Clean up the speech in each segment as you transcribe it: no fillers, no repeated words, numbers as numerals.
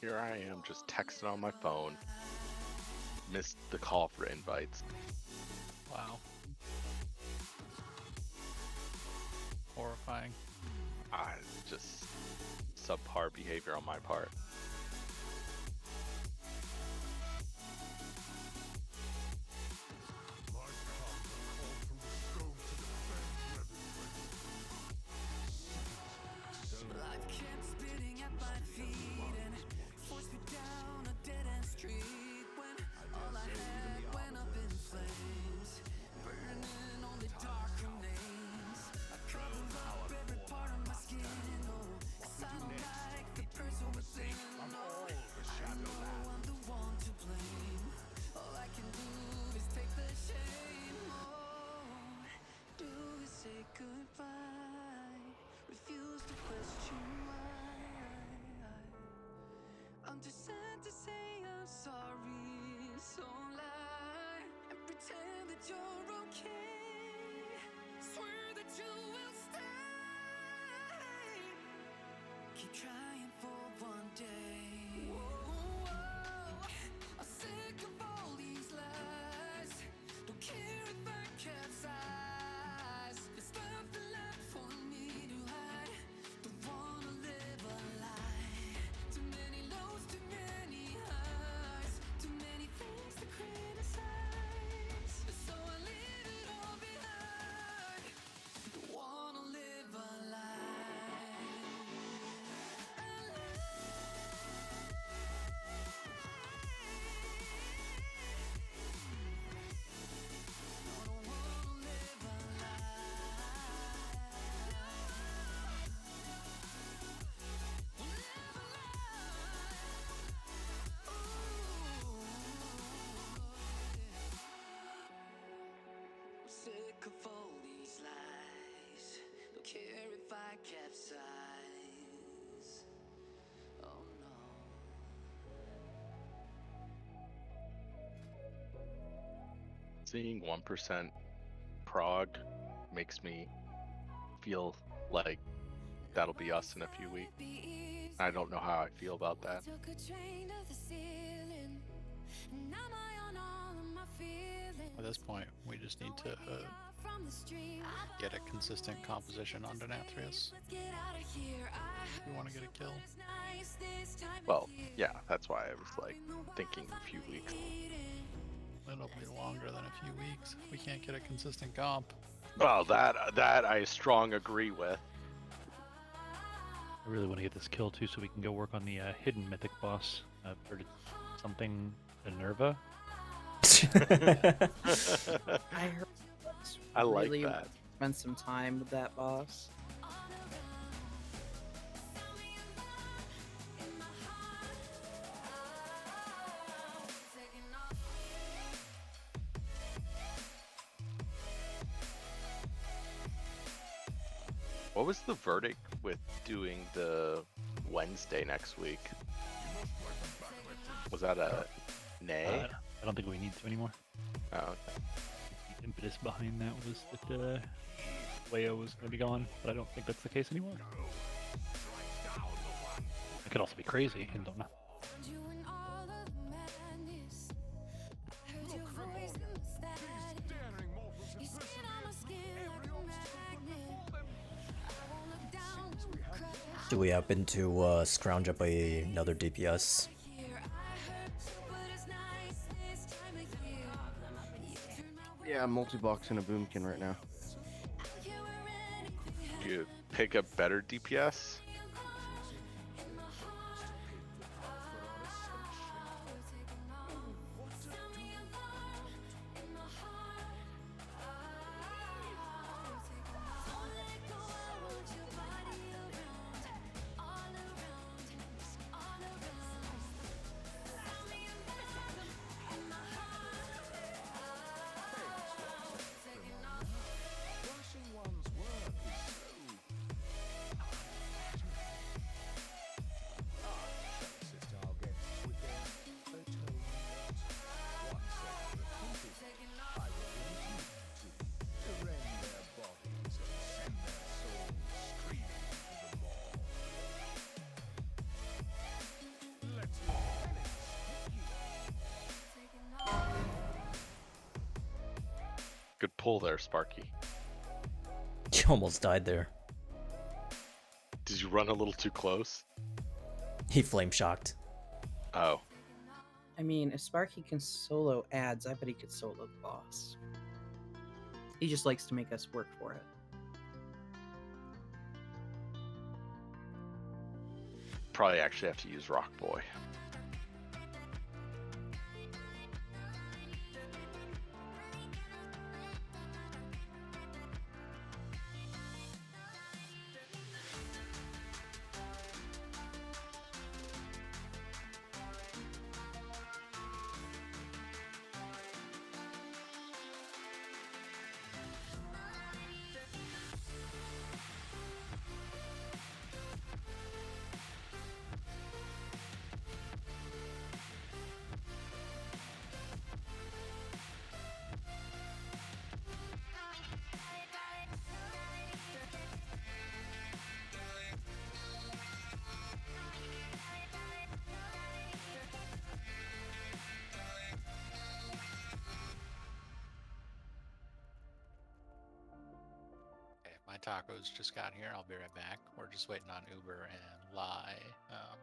here I am just texting on my phone. Missed the call for invites. Wow. Horrifying. Just subpar behavior on my part. Life kept spitting at my feet and forced me down a dead-end street when all I had went up in flames, burning only dark remains. I covered up every part of my skin, oh, 'cause I don't like the person within. Oh, I know I'm the one to blame. All I can do is take the shame. Oh, do is say goodbye, refuse to question why. I'm just sad to say I'm sorry, so lie and pretend that you're okay. Swear that you will stay. Keep trying for one day. Whoa, I'm sick of all these lies. Don't care if I capsize. There's nothing left for me to hide. Don't wanna live a lie. Too many lows, too many highs. Too many things to criticize. So I leave it all behind. Don't wanna live a lie. Sick of all these lies. Don't care if I capsize. Oh no. Seeing 1% prog makes me feel like that'll be us in a few weeks. I don't know how I feel about that. At this point, we just need to get a consistent composition on Denathrius. We want to get a kill. Well, yeah, that's why I was like thinking a few weeks. It'll be longer than a few weeks. We can't get a consistent comp. Well, that I strong agree with. I really want to get this kill too, so we can go work on the hidden mythic boss. Or something Minerva. I heard I like really that. spend some time with that boss. What was the verdict with doing the Wednesday next week? Was that a nay? I don't think we need to anymore. Oh, okay. The impetus behind that was that Leo was going to be gone, but I don't think that's the case anymore. I could also be crazy and don't know. Do we happen to scrounge up another DPS? Yeah, multi-box and a boomkin right now. You pick a better DPS? Good pull there, Sparky. You almost died there. Did you run a little too close? He flame shocked. Oh. I mean, if Sparky can solo ads, I bet he could solo the boss. He just likes to make us work for it. Probably actually have to use Rock Boy. Okay, my tacos just got here. I'll be right back. We're just waiting on Uber and Lie.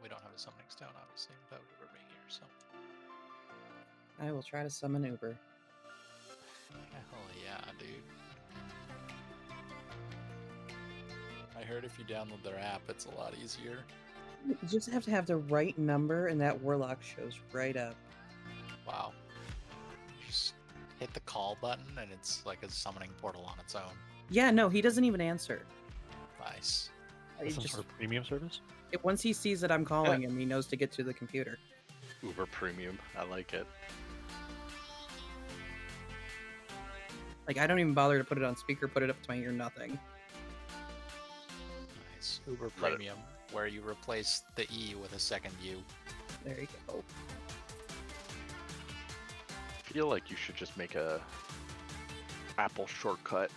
We don't have a summoning stone, obviously, without Uber being here, so. I will try to summon Uber. Hell yeah, dude. I heard if you download their app, it's a lot easier. You just have to have the right number, and that warlock shows right up. Wow. Just hit the call button, and it's like a summoning portal on its own. Yeah, no, he doesn't even answer. Nice. He Some just, sort of premium service? once he sees that I'm calling him, he knows to get to the computer. Uber Premium. I like it. Like, I don't even bother to put it on speaker, put it up to my ear, nothing. Nice. Uber Let it- Premium, where you replace the E with a second U. There you go. I feel like you should just make a Apple shortcut.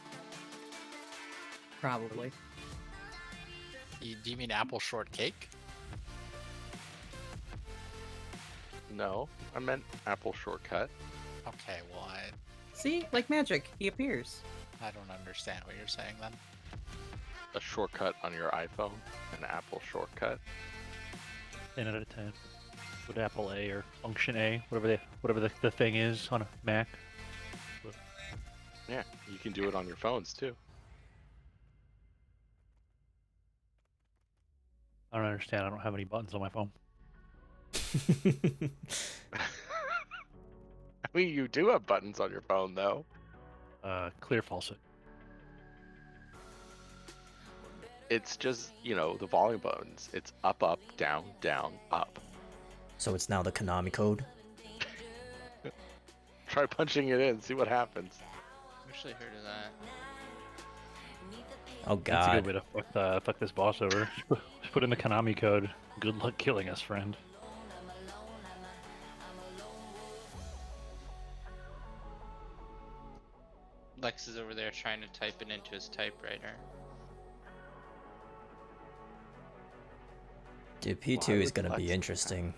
Probably. Do you mean apple shortcake? No, I meant Apple shortcut. Okay, well, See? Like magic, he appears. I don't understand what you're saying then. A shortcut on your iPhone, an Apple shortcut. 10 out of 10. With Apple A or Function A, whatever the thing is on a Mac. Yeah, you can do it on your phones too. I don't understand. I don't have any buttons on my phone. I mean, you do have buttons on your phone though. Clear falsehood. It's just, the volume buttons. It's up, up, down, down, up. So it's now the Konami code. Try punching it in, see what happens. I've actually heard of that. Oh That's a good god. way to fuck this boss over. Just put in the Konami code. Good luck killing us, friend. Lex is over there trying to type it into his typewriter. Dude, P2 Why is would gonna be Lex- interesting.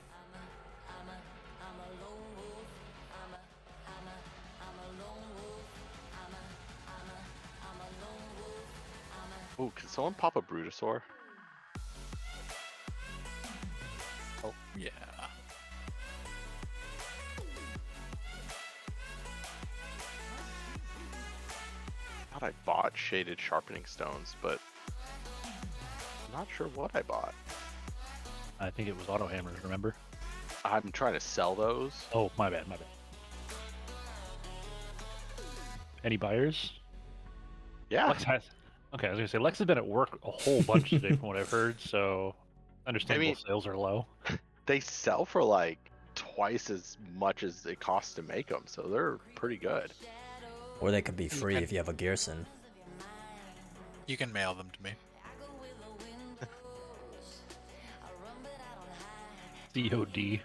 Ooh, can someone pop a Brutosaur? Oh, yeah. God, I bought shaded sharpening stones, but I'm not sure what I bought. I think it was auto hammers, remember? I'm trying to sell those. Oh, my bad. Any buyers? Yeah, Lex has. Okay, I was gonna say Lex has been at work a whole bunch today, from what I've heard. So, understandable sales are low. they sell for like twice as much as it costs to make them, so they're pretty good. Or they could be free if you have a Gearson. You can mail them to me. COD.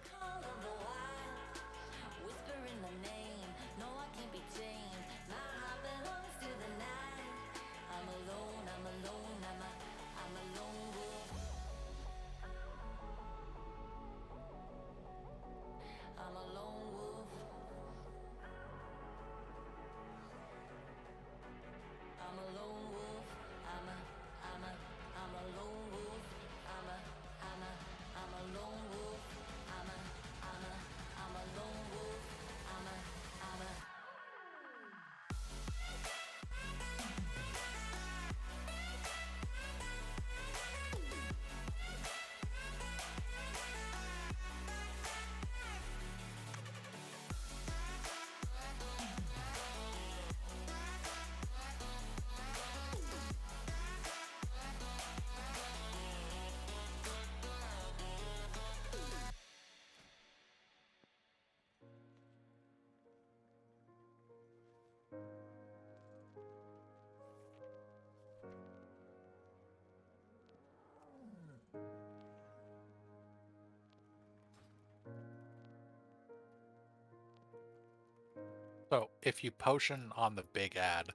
if you potion on the big ad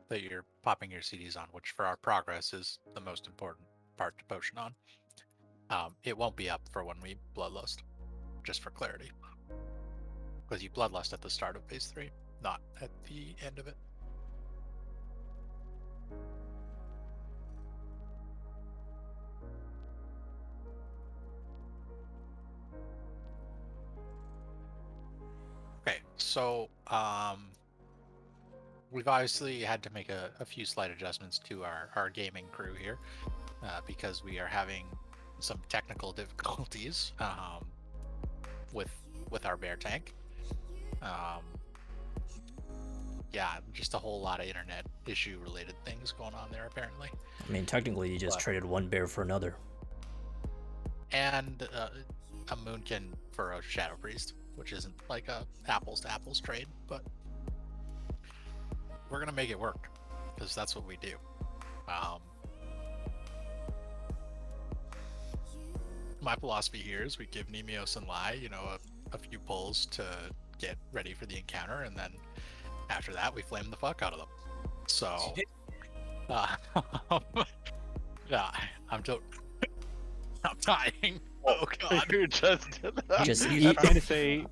that you're popping your CDs on, which for our progress is the most important part to potion on, it won't be up for when we bloodlust. Just for clarity, because you bloodlust at the start of phase 3, not at the end of it. Okay, so we've obviously had to make a few slight adjustments to our gaming crew here because we are having some technical difficulties with our bear tank. Yeah, just a whole lot of internet issue related things going on there apparently. I mean, technically, you just traded one bear for another. And a Moonkin for a Shadow Priest, which isn't like a apples to apples trade, but we're gonna make it work because that's what we do. My philosophy here is we give Nemios and Lai, a few pulls to get ready for the encounter, and then after that we flame the fuck out of them. So, yeah, I'm dying. Oh god. You just did that. Just He's eat. trying to say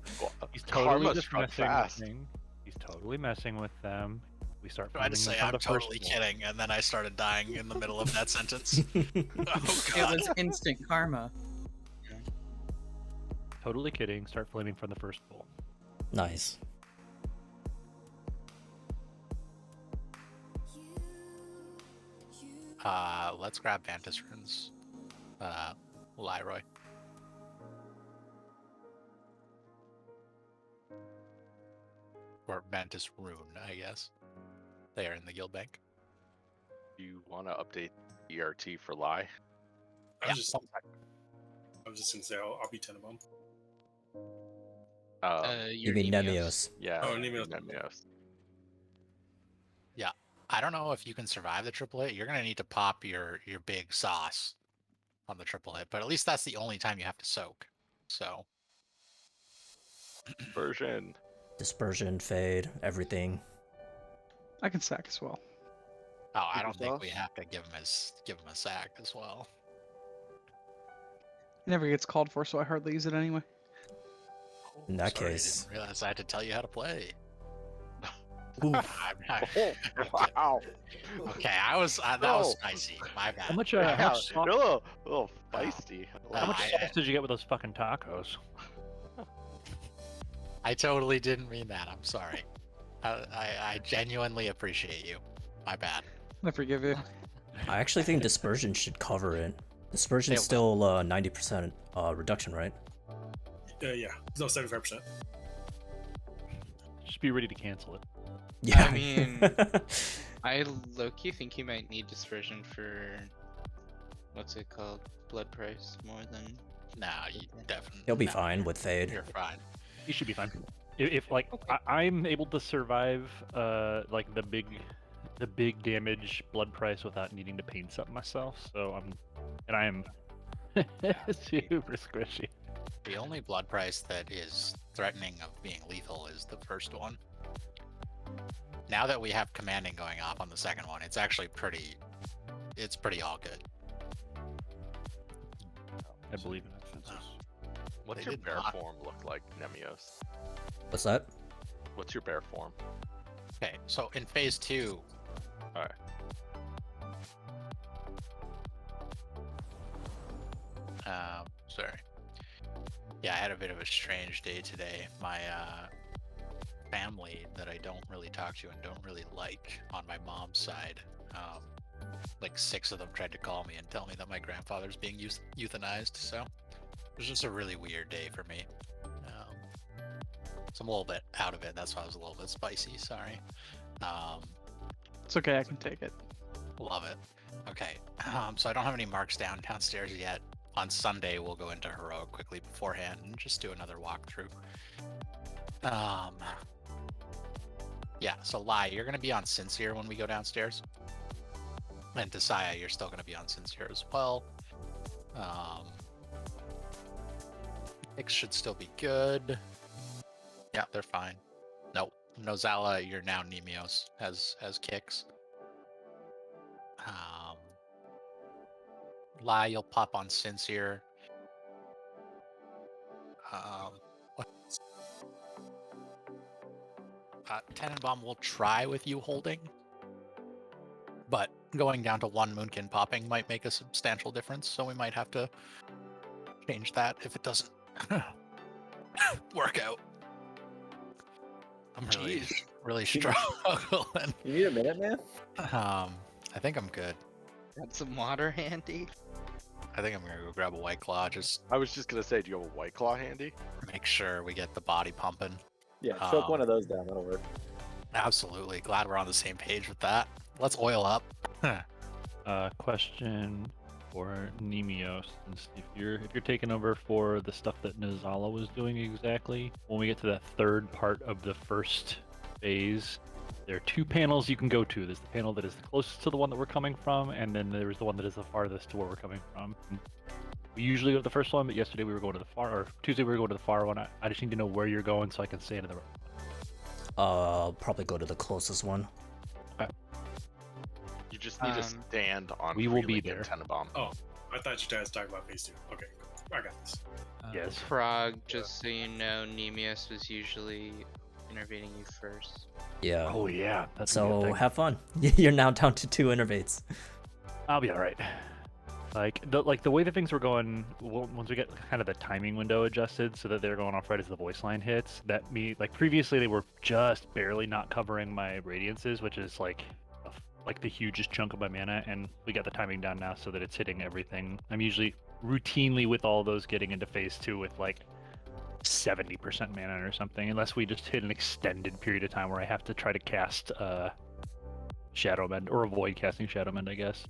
he's totally Karma just struck messing fast. with things. He's totally messing with them. We start I tried to finding say them I'm from the first totally wall. kidding, and then I started dying in the middle of that sentence. Oh It god. was instant karma. Totally kidding. Start flaming from the first bowl. Nice. Let's grab Vantis runes. Lyroy. Or Vantis rune, I guess. They are in the guild bank. You want to update ERT for Lie? I Yeah. was just gonna say I'll be 10 of them. You mean Nemios? Yeah. Oh, Nemios. Nemios. I don't know if you can survive the triple hit. You're gonna need to pop your big sauce on the triple hit, but at least that's the only time you have to soak. So Version. Dispersion, fade, everything. I can sack as well. I Super don't think we sauce? have to give him a sack as well. It never gets called for, so I hardly use it anyway. In that Sorry, case. I didn't realize I had to tell you how to play. Oof. I'm not- Wow. Okay, that was spicy. My bad. How much? Yeah, How much, you're sauce, a little feisty. how much I- sauce did you get with those fucking tacos? I totally didn't mean that. I'm sorry. I genuinely appreciate you. My bad. I forgive you. I actually think dispersion should cover it. Dispersion's It will. still 90% reduction, right? Yeah, no, 75%. Just be ready to cancel it. Yeah. I mean, I low-key think you might need dispersion for what's it called? Blood price more than No, you definitely. He'll be no, fine with fade. You're fine. You should be fine. If like Okay. I'm able to survive like the big damage blood price without needing to paint something myself, so I am super squishy. The only blood price that is threatening of being lethal is the first one. Now that we have commanding going off on the second one, it's actually pretty all good. I believe in that census. What's They your did bear not. form look like, Nemios? What's that? What's your bear form? Okay, so in phase 2, Alright. sorry. Yeah, I had a bit of a strange day today. My family that I don't really talk to and don't really like on my mom's side, like 6 of them tried to call me and tell me that my grandfather's being euthanized. So it was just a really weird day for me. So I'm a little bit out of it. That's why I was a little bit spicy. Sorry. It's okay, I can take it. Love it. Okay, so I don't have any marks downstairs yet. On Sunday, we'll go into Heroic quickly beforehand and just do another walkthrough. Yeah, so Lai, you're going to be on Sincere when we go downstairs. And Desaya, you're still going to be on Sincere as well. Picks should still be good. Yeah, they're fine. Nope, Nozala, you're now Nemios as kicks. Lie, you'll pop on Sincere. Tenenbaum will try with you holding, but going down to one Moonkin popping might make a substantial difference, so we might have to change that if it doesn't work out. I'm really struggling. You need a minute, man? I think I'm good. Got some water handy? I think I'm gonna go grab a White Claw, just I was just gonna say, do you have a White Claw handy? make sure we get the body pumping. Yeah, choke one of those down. That'll work. Absolutely. Glad we're on the same page with that. Let's oil up. Question for Nemios, since if you're taking over for the stuff that Nozala was doing exactly, when we get to that third part of the first phase, there are two panels you can go to. There's the panel that is the closest to the one that we're coming from, and then there's the one that is the farthest to where we're coming from. We usually go to the first one, but yesterday we were going to the far, or Tuesday we were going to the far one. I just need to know where you're going so I can stay into the right. Probably go to the closest one. You just need to stand on. We will be Freeling and there. Tenenbaum. Oh, I thought you guys talking about phase 2. Okay, cool. I got this. Yes. Prague, just so you know, Nemios was usually intervening you first. Yeah. Oh yeah. That's a good So thing. have fun. You're now down to 2 innervates. I'll be all right. Like the way that things were going, once we get kind of the timing window adjusted so that they're going off right as the voice line hits, like previously they were just barely not covering my radiances, which is like the hugest chunk of my mana, and we got the timing down now so that it's hitting everything. I'm usually routinely with all those getting into phase 2 with like 70% mana or something, unless we just hit an extended period of time where I have to try to cast Shadowmend or avoid casting Shadowmend, I guess.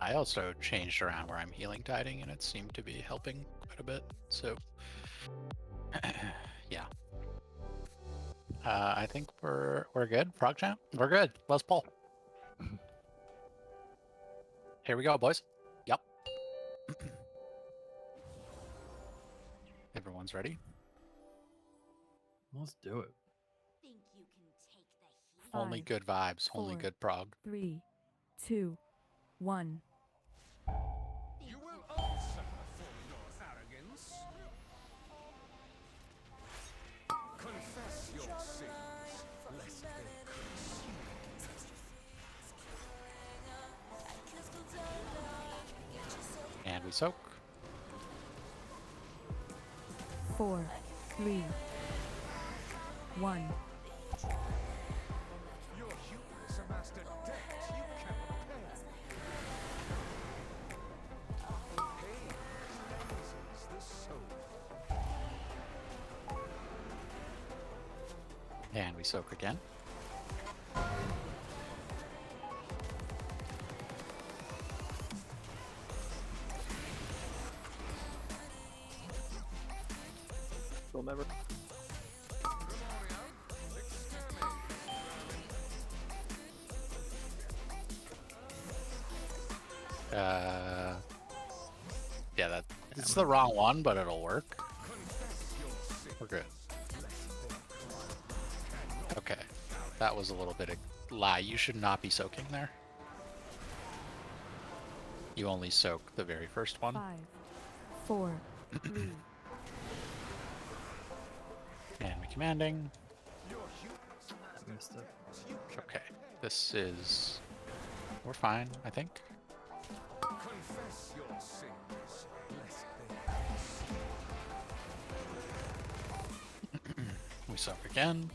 I also changed around where I'm healing tiding, and it seemed to be helping quite a bit. So, yeah. I think we're good. Frog champ, we're good. Let's pull. Here we go, boys. Yep. Everyone's ready. Let's do it. Only good vibes. Only good prog. 3, 2, 1. You will answer for your arrogance. Confess your sins, lest they consume you. And we soak. 4, 3, 1. Your hubris amassed a debt you cannot pay. Pain cleanses the soul. And we soak again. We'll never. Yeah, it's the wrong one, but it'll work. We're good. Okay, that was a little bit of lie. You should not be soaking there. You only soak the very first one. 5, 4, 3. And we commanding. I missed it. Okay, this is. We're fine, I think. Confess your sins, lest they We soak again.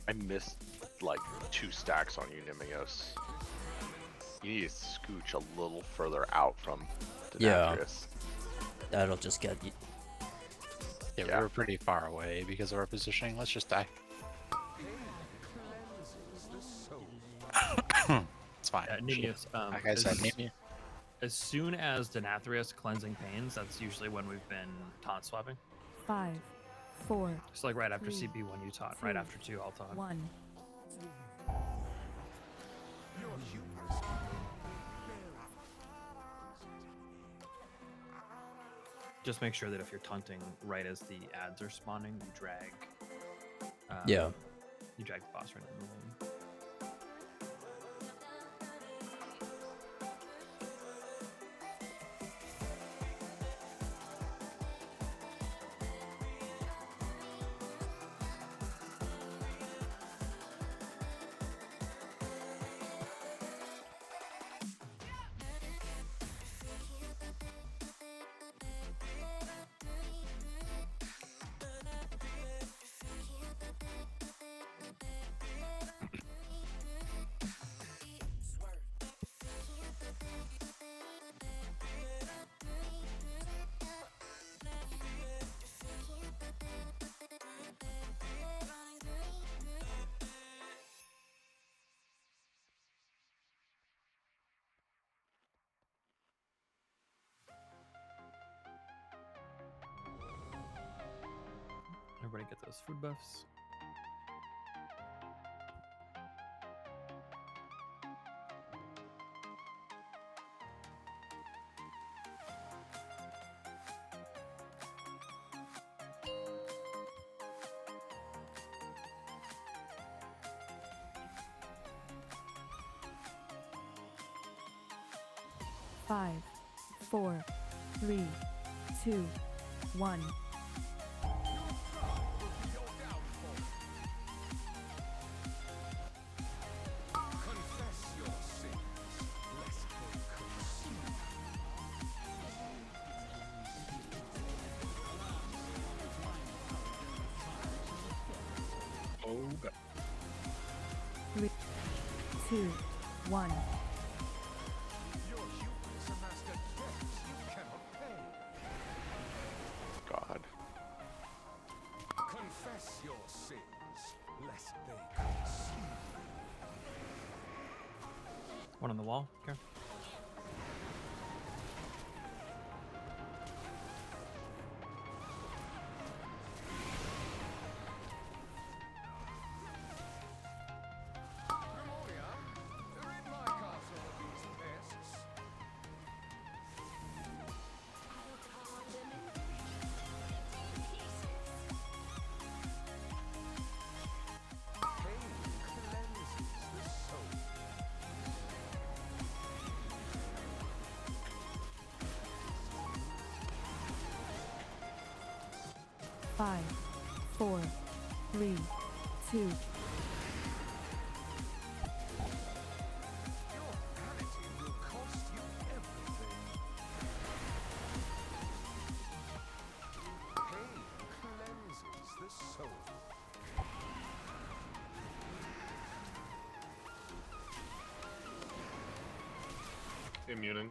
I missed like 2 stacks on you, Nemios. You need to scooch a little further out from Denatrius. That'll just get you. Yeah, we were pretty far away because of our positioning. Let's just die. It's fine. Nemios, Like I said, Nemios. as soon as Denathrius cleansing pains, that's usually when we've been taunt swapping. 5, 4. It's like right after 3, CP1 you taunt, right after 2 I'll taunt. 1. just make sure that if you're taunting right as the ads are spawning, you drag. Yeah. You drag the boss right in the room. Everybody get those food buffs. Five, 4, 3, 2, 1. Oh god. 3, 2, 1. God. Confess your sins, lest they consume. One on the wall. Okay. Five, 4, 3, 2. Immuning.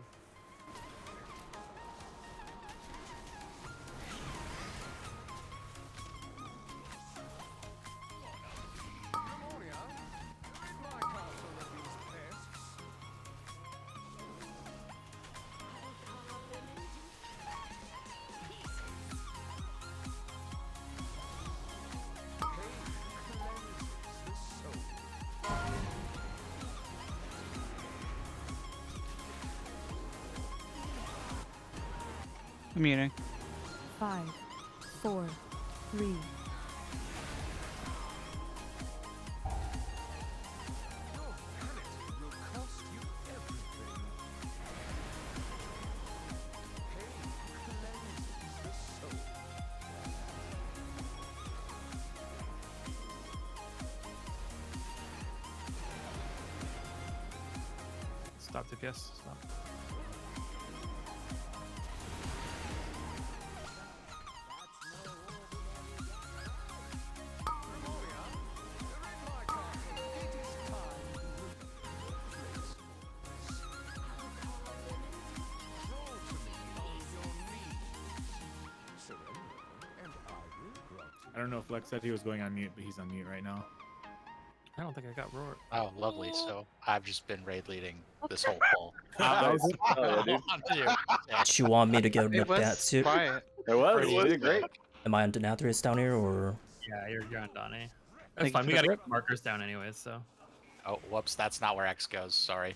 Muting. 5, 4, 3. Stop DPS. Stop. I don't know if Lex said he was going on mute, but he's on mute right now. I don't think I got roared. Oh, lovely. So I've just been raid leading this whole poll. Oh, yeah, dude. Do you want me to get It rid of was that too? quiet. It was. Pretty You did good. great. Am I on Denathrius down here or? Yeah, you're on Donnie. Thank That's you fine. for We the gotta rip. get markers down anyways, so. Oh, whoops. That's not where X goes. Sorry.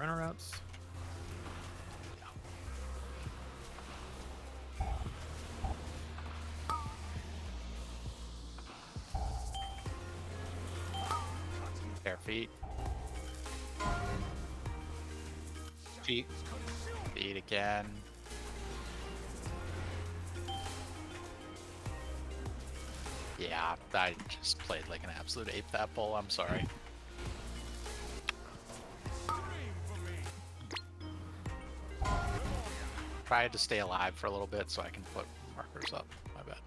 for interrupts. Bare feet. Feet. Feet again. Yeah, I just played like an absolute ape that bowl. I'm sorry. Tried to stay alive for a little bit so I can put markers up. My bad.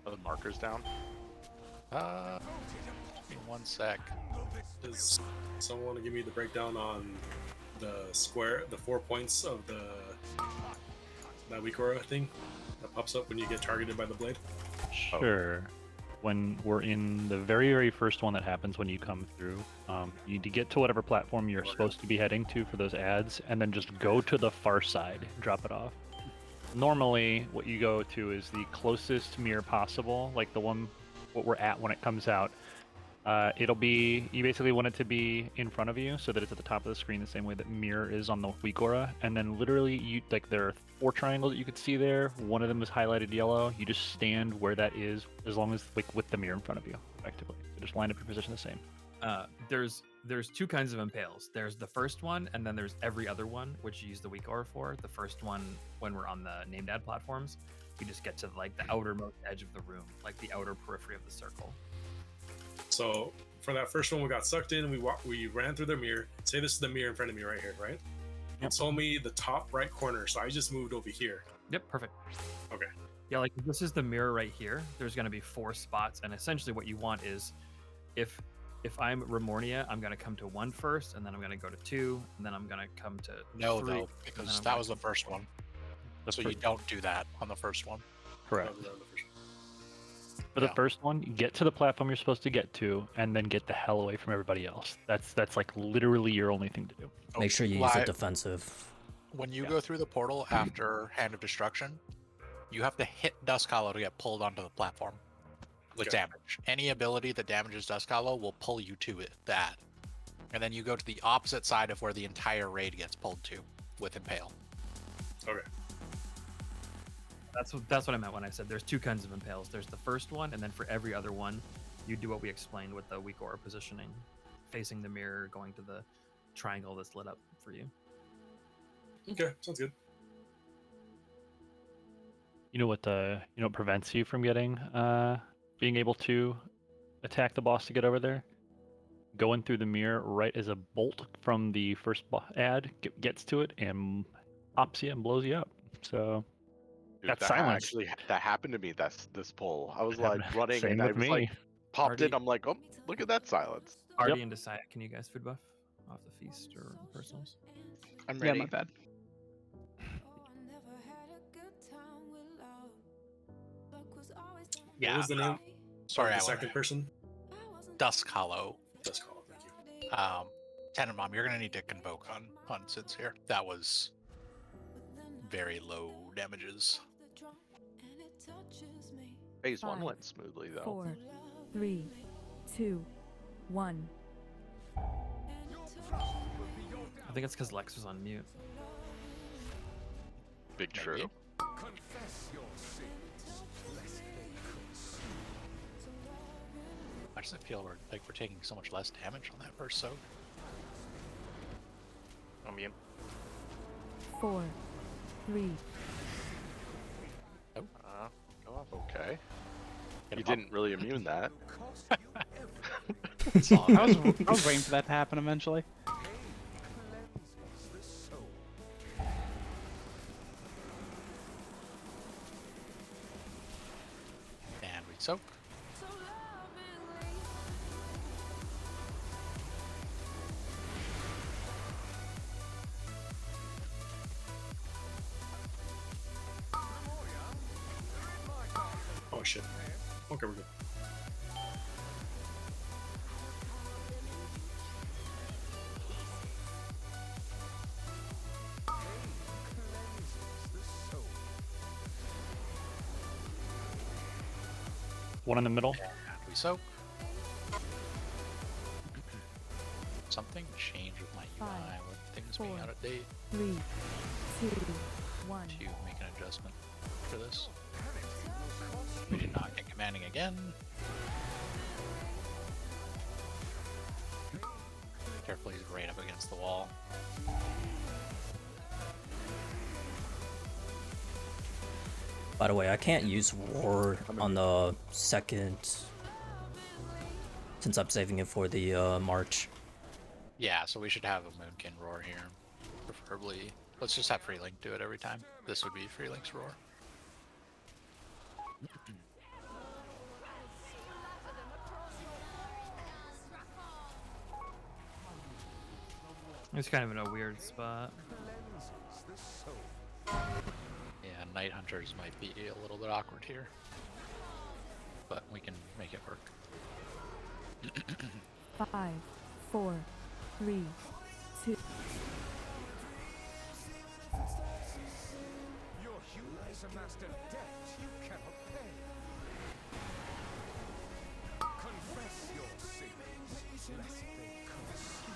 Are the markers down? Give me 1 sec. Does someone want to give me the breakdown on the square, the 4 points of that weak aura thing that pops up when you get targeted by the blade? Sure. When we're in the very, very first one that happens when you come through, you need to get to whatever platform you're supposed to be heading to for those ads, and then just go to the far side, drop it off. Normally, what you go to is the closest mirror possible, like the one what we're at when it comes out. It'll be, you basically want it to be in front of you so that it's at the top of the screen the same way that mirror is on the weak aura. And then literally, there are 4 triangles that you could see there. One of them is highlighted yellow. You just stand where that is, as long as with the mirror in front of you, effectively. So just line up your position the same. There's 2 kinds of impales. There's the first one, and then there's every other one, which you use the weak aura for. The first one, when we're on the named ad platforms, you just get to like the outermost edge of the room, like the outer periphery of the circle. So for that first one, we got sucked in. We ran through the mirror. Say this is the mirror in front of me right here, right? Yep. It told me the top right corner, so I just moved over here. Yep, perfect. Okay. Yeah, like if this is the mirror right here, there's going to be 4 spots, and essentially what you want is, if I'm Remornia, I'm going to come to 1 first, and then I'm going to go to 2, and then I'm going to come to 3. Though, because that was the first one. So you don't do that on the first one. Correct. For the first one, get to the platform you're supposed to get to, and then get the hell away from everybody else. That's like literally your only thing to do. Make sure you use it defensive. When you go through the portal after Hand of Destruction, you have to hit Dusk Hollow to get pulled onto the platform with damage. Any ability that damages Dusk Hollow will pull you to that. And then you go to the opposite side of where the entire raid gets pulled to with Impale. Okay. That's what I meant when I said there's 2 kinds of impales. There's the first one, and then for every other one, you do what we explained with the weak aura positioning, facing the mirror, going to the triangle that's lit up for you. Okay, sounds good. You know what prevents you from getting being able to attack the boss to get over there? Going through the mirror right as a bolt from the first ad gets to it and pops you and blows you up. So Dude, that's that silence. Actually, that happened to me. This pull. I was like running, Same and I with was me. like popped in. I'm like, oh, look at that silence. Artie and Desaya, can you guys food buff off the feast or personals? I'm ready. Yeah, my bad. Yeah. What was the name? Sorry, the I second person. Dusk Hollow. Dusk Hollow. Thank you. Tenenbaum, you're gonna need to convoke on Sids here. That was very low damages. Phase 1 5, went smoothly though. 4, 3, 2, 1. I think it's because Lex was on mute. Big true. Why does it feel like we're taking so much less damage on that first soak? I mean, 4, 3. go off okay. You didn't really immune that. I was waiting for that to happen eventually. And we soak. Oh shit. Okay, we're good. One in the middle. And we soak. Something changed with my UI 5, with things being 4, out of date 3, 2, 1. to make an adjustment for this. We did not get commanding again. Careful, he's right up against the wall. By the way, I can't use Roar on the second since I'm saving it for the March. Yeah, so we should have a Moonkin Roar here. Preferably, let's just have Freelink do it every time. This would be Freelink's Roar. It's kind of in a weird spot. Yeah, Night Hunters might be a little bit awkward here. But we can make it work. 5, 4, 3, 2. Your hue has amassed a debt you cannot pay. Confess your sins, lest they consume.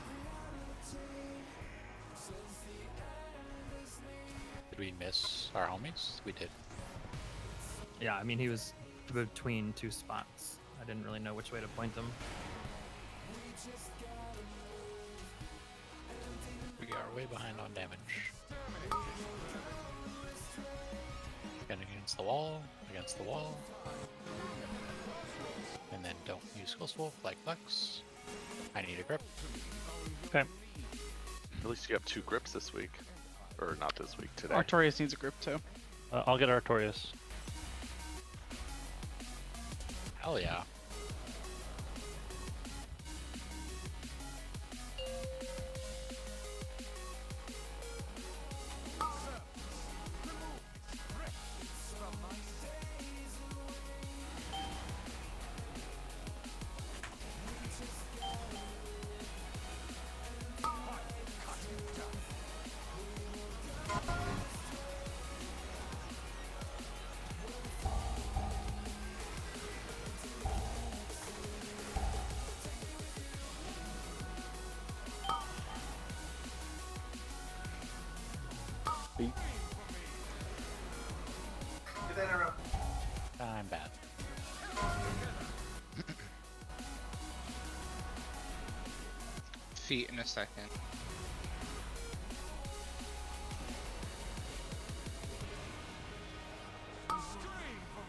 Did we miss our homies? We did. Yeah, I mean, he was between two spots. I didn't really know which way to point him. We are way behind on damage. Again, against the wall, and then don't use Ghost Wolf like Flex. I need a grip. Okay. At least you have 2 grips this week. Or not this week, today. Artorias needs a grip too. I'll get Artorias. Hell yeah. I'm bad. Feet in a second.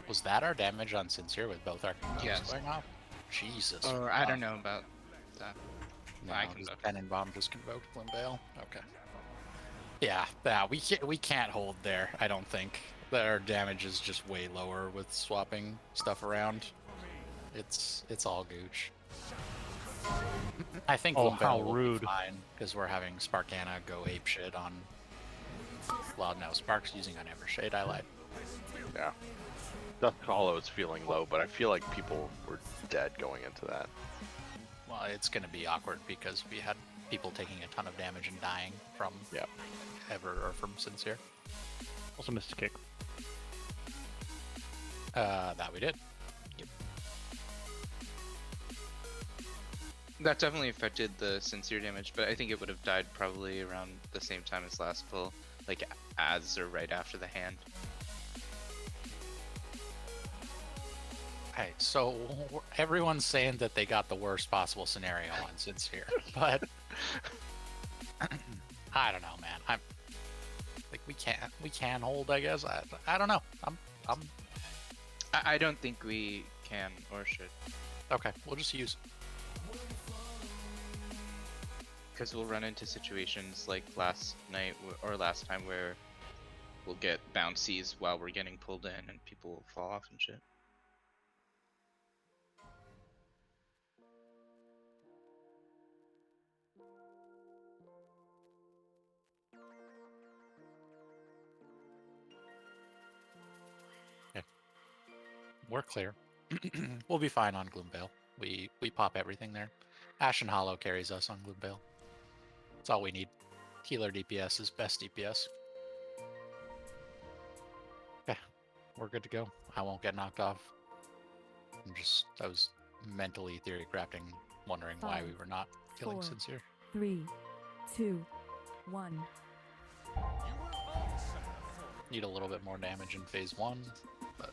Was that our damage on Sincere with both our combos Yes. going off? Jesus. Or I don't know about that. No, I his convoked. Cannon Bomb just convoked Glimbale. Okay. Yeah, we can't hold there. I don't think that our damage is just way lower with swapping stuff around. It's all gooch. I think Oh, Glimbale how will rude. be fine because we're having Sparkana go apeshit on. Well, no, Spark's using on Evershade. I lied. Yeah. Dusk Hollow is feeling low, but I feel like people were dead going into that. Well, it's going to be awkward because we had people taking a ton of damage and dying from Ever or from Sincere. Also missed a kick. That we did. That definitely affected the Sincere damage, but I think it would have died probably around the same time as last pull, like as or right after the hand. Okay, so everyone's saying that they got the worst possible scenario on Sincere, but I don't know, man. I'm like we can hold, I guess. I don't know. I don't think we can or should. Okay, we'll just use. Because we'll run into situations like last night or last time where we'll get bouncies while we're getting pulled in and people will fall off and shit. We're clear. We'll be fine on Gloombale. We pop everything there. Ashen Hollow carries us on Gloombale. That's all we need. Healer DPS is best DPS. Okay, we're good to go. I won't get knocked off. I was mentally theory crafting, wondering why we were not killing 4, Sincere. 3, 2, 1. Need a little bit more damage in phase 1, but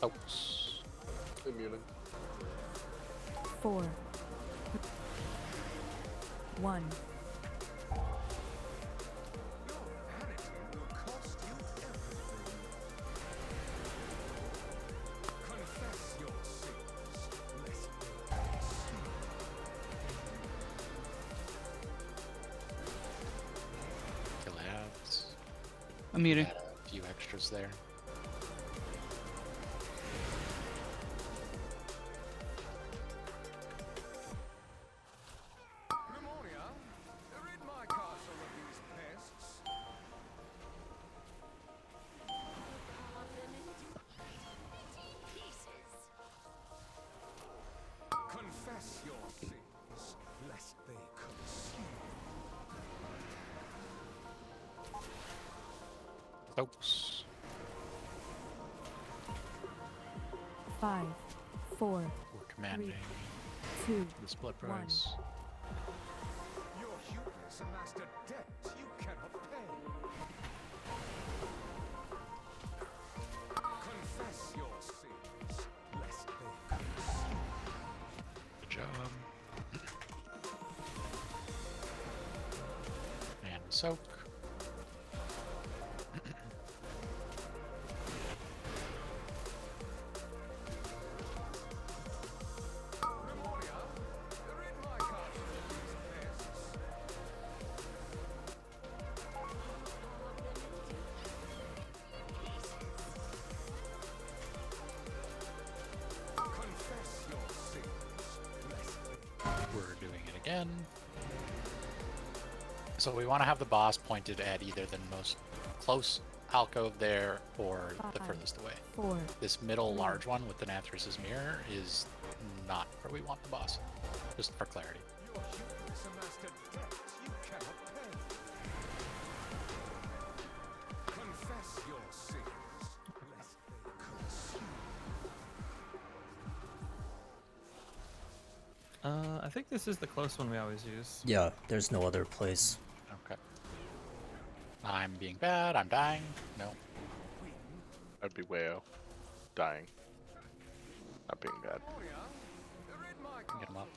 oops. Immuning. 4, 1. Kill ads. I'm muting. Add a few extras there. Confess your sins, lest they consume. Oops. 5, 4, We're commanding 2, the split 1. price. Your hubris amassed a debt you cannot pay. Confess your sins, lest they consume. Good job. And soak. Confess your sins, lest they We're doing it again. So we want to have the boss pointed at either the most close alcove there or the 5, furthest away. 4, This middle 3. large one with the Nathrus's mirror is not where we want the boss. Just for clarity. Your hubris amassed a debt you cannot pay. Confess your sins, lest they consume. I think this is the close one we always use. Yeah, there's no other place. Okay. I'm being bad. I'm dying. No. I'd be Wayo. Dying. Not being bad. Get him up.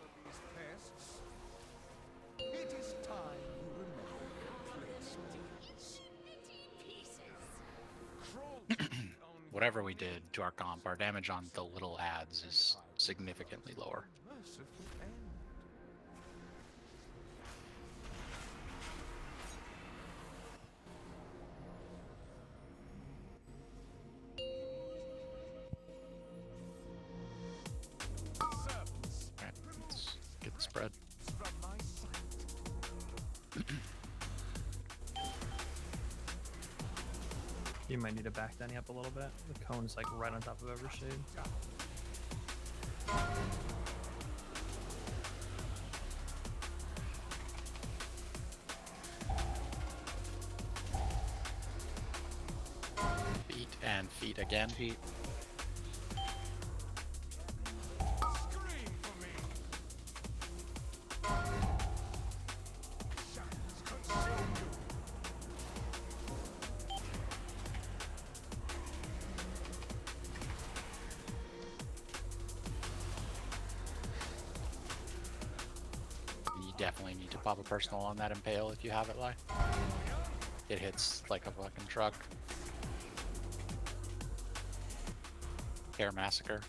It is time you remember your place once. Whatever we did to our comp, our damage on the little ads is significantly lower. Merciful end. Alright, let's get the spread. From my sight. You might need to back Danny up a little bit. The cone's like right on top of Evershade. Feet and feet again. Feet. Scream for me. Shadows consume you. You definitely need to pop a personal on that impale if you have it, Lai. It hits like a fucking truck. Air Massacre.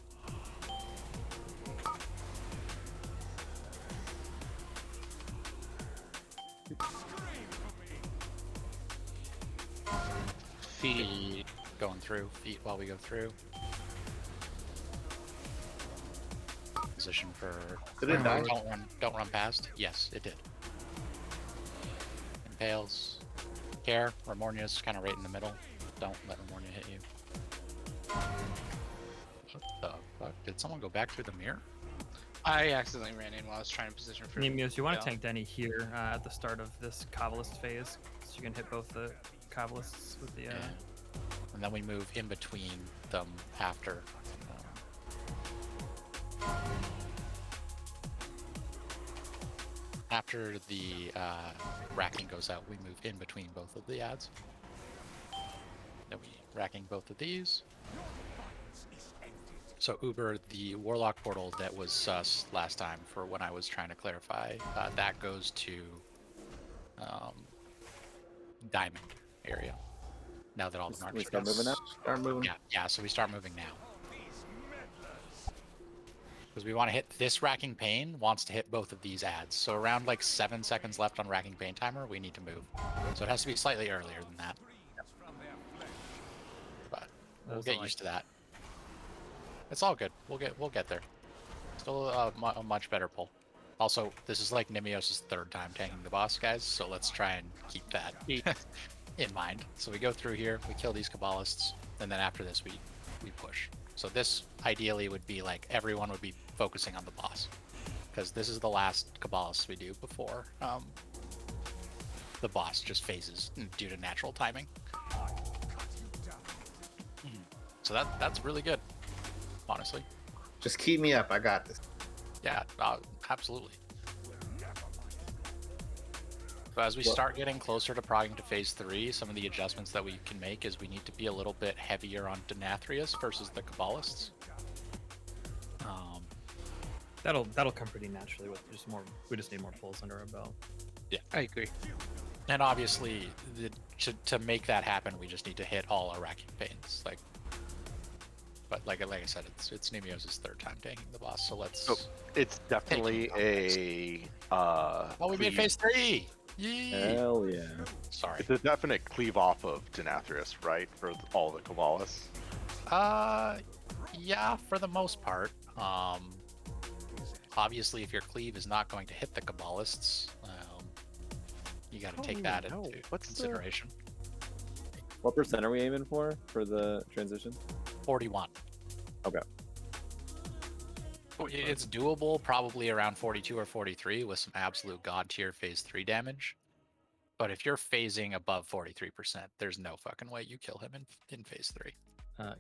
Feet going through. Feet while we go through. Position for. Did it die? Don't run past. Yes, it did. Impales. Care. Remornia's kind of right in the middle. Don't let Remornia hit you. What the fuck? Did someone go back through the mirror? I accidentally ran in while I was trying to position for. Nemios, you want to yeah. tank Denny here at the start of this Cabalist phase, so you can hit both the Cabalists with the. Yeah. And then we move in between them after. After the racking goes out, we move in between both of the ads. Then we racking both of these. So Uber, the Warlock portal that was sus last time for when I was trying to clarify, that goes to Diamond area. Now that all the marks We are start done. moving now? Start moving. Yeah, so we start moving now. Because we want to hit this Racking Pain, wants to hit both of these ads. So around like 7 seconds left on Racking Pain timer, we need to move. So it has to be slightly earlier than that. But we'll get used to that. It's all good. We'll get there. Still a much better pull. Also, this is like Nemios' third time tanking the boss, guys, so let's try and keep that in mind. So we go through here, we kill these Cabalists, and then after this we push. So this ideally would be like everyone would be focusing on the boss, because this is the last Cabalist we do before the boss just phases due to natural timing. So that's really good, honestly. Just keep me up. I got this. Yeah, absolutely. So as we start getting closer to progging to phase 3, some of the adjustments that we can make is we need to be a little bit heavier on Denathrius versus the Cabalists. That'll come pretty naturally with just more. We just need more pulls under our belt. Yeah, I agree. And obviously, to make that happen, we just need to hit all our Racking Pains. But like I said, it's Nemios' third time tanking the boss, so let's. So it's definitely a. Oh, we made phase 3. Yee! Hell yeah. Sorry. It's a definite cleave off of Denathrius, right? For all the Cabalists. Yeah, for the most part. Obviously, if your cleave is not going to hit the Cabalists, you got to take that into consideration. What percent are we aiming for the transition? 41. Okay. It's doable, probably around 42 or 43 with some absolute god tier phase 3 damage. But if you're phasing above 43%, there's no fucking way you kill him in phase 3.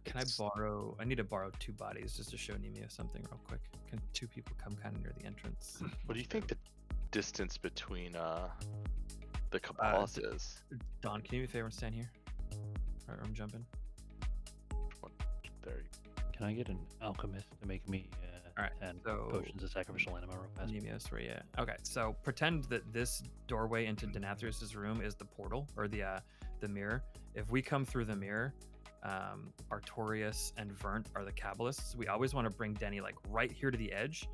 Can I borrow? I need to borrow 2 bodies just to show Nemia something real quick. Can 2 people come kind of near the entrance? What do you think the distance between the Cabalists is? Don, can you do me a favor and stand here? Alright, I'm jumping. There. Can I get an alchemist to make me 10 potions of sacrificial anima real fast? Nemios, where yeah. Okay, so pretend that this doorway into Denathrius' room is the portal or the mirror. If we come through the mirror, Artorias and Vernt are the Cabalists. We always want to bring Denny like right here to the edge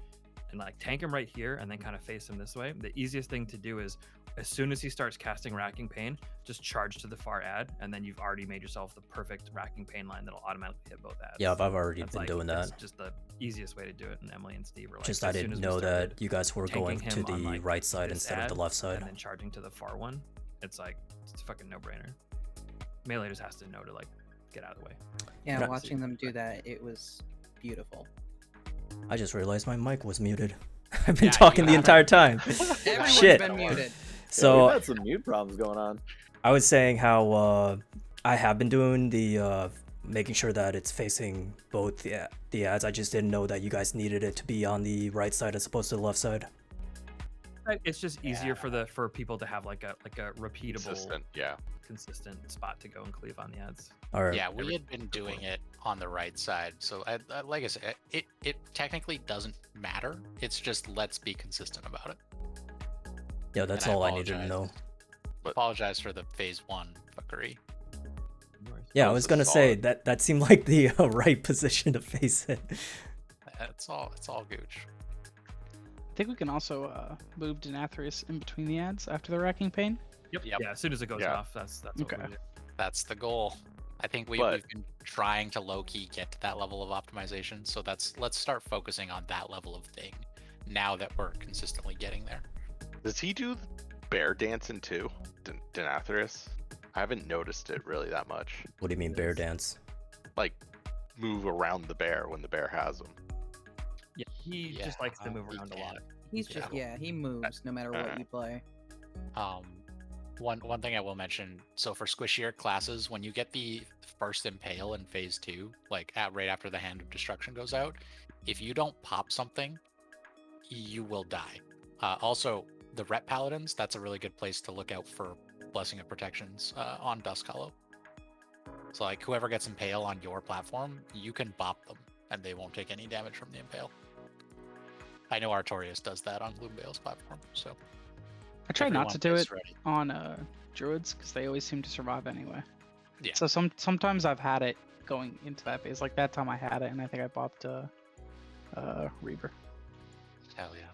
and like tank him right here and then kind of face him this way. The easiest thing to do is as soon as he starts casting Racking Pain, just charge to the far ad, and then you've already made yourself the perfect Racking Pain line that'll automatically hit both ads. Yeah, I've already been doing that. It's just the easiest way to do it, and Emily and Steve were like, Just I didn't know that you guys were going to the right side this instead of the left side. and then charging to the far one. It's like, it's a fucking no-brainer. Melee just has to know to like get out of the way. Yeah, watching them do that, it was beautiful. I just realized my mic was muted. I've been talking the entire time. Everyone's Shit. been muted. So we've had some mute problems going on. I was saying how I have been doing the making sure that it's facing both the ads. I just didn't know that you guys needed it to be on the right side as opposed to the left side. It's just easier for people to have like a repeatable, consistent spot to go and cleave on the ads. All right. Yeah, we had been doing it on the right side, so like I said, it technically doesn't matter. It's just let's be consistent about it. Yeah, that's all I needed to know. Apologize for the phase 1 fuckery. Yeah, I was gonna say that seemed like the right position to face it. It's all gooch. I think we can also move Denathrius in between the ads after the Racking Pain. Yep. Yeah, as soon as it goes off, that's okay. What we do. That's the goal. I think we've been trying to low-key get to that level of optimization, so let's start focusing on that level of thing now that we're consistently getting there. Does he do bear dancing too, Denathrius? I haven't noticed it really that much. What do you mean bear dance? Like move around the bear when the bear has him. Yeah, he just likes to move around a lot. He's just he moves no matter what you play. One thing I will mention, so for squishier classes, when you get the first impale in phase 2, like right after the Hand of Destruction goes out, if you don't pop something, you will die. Also, the Rep Paladins, that's a really good place to look out for Blessing of Protections on Dusk Hollow. So like whoever gets impale on your platform, you can bop them and they won't take any damage from the impale. I know Artorias does that on Gloombale's platform, so I try not to do it ready. on druids because they always seem to survive anyway. Yeah. So sometimes I've had it going into that phase. Like that time I had it, and I think I popped Reaver. Hell yeah.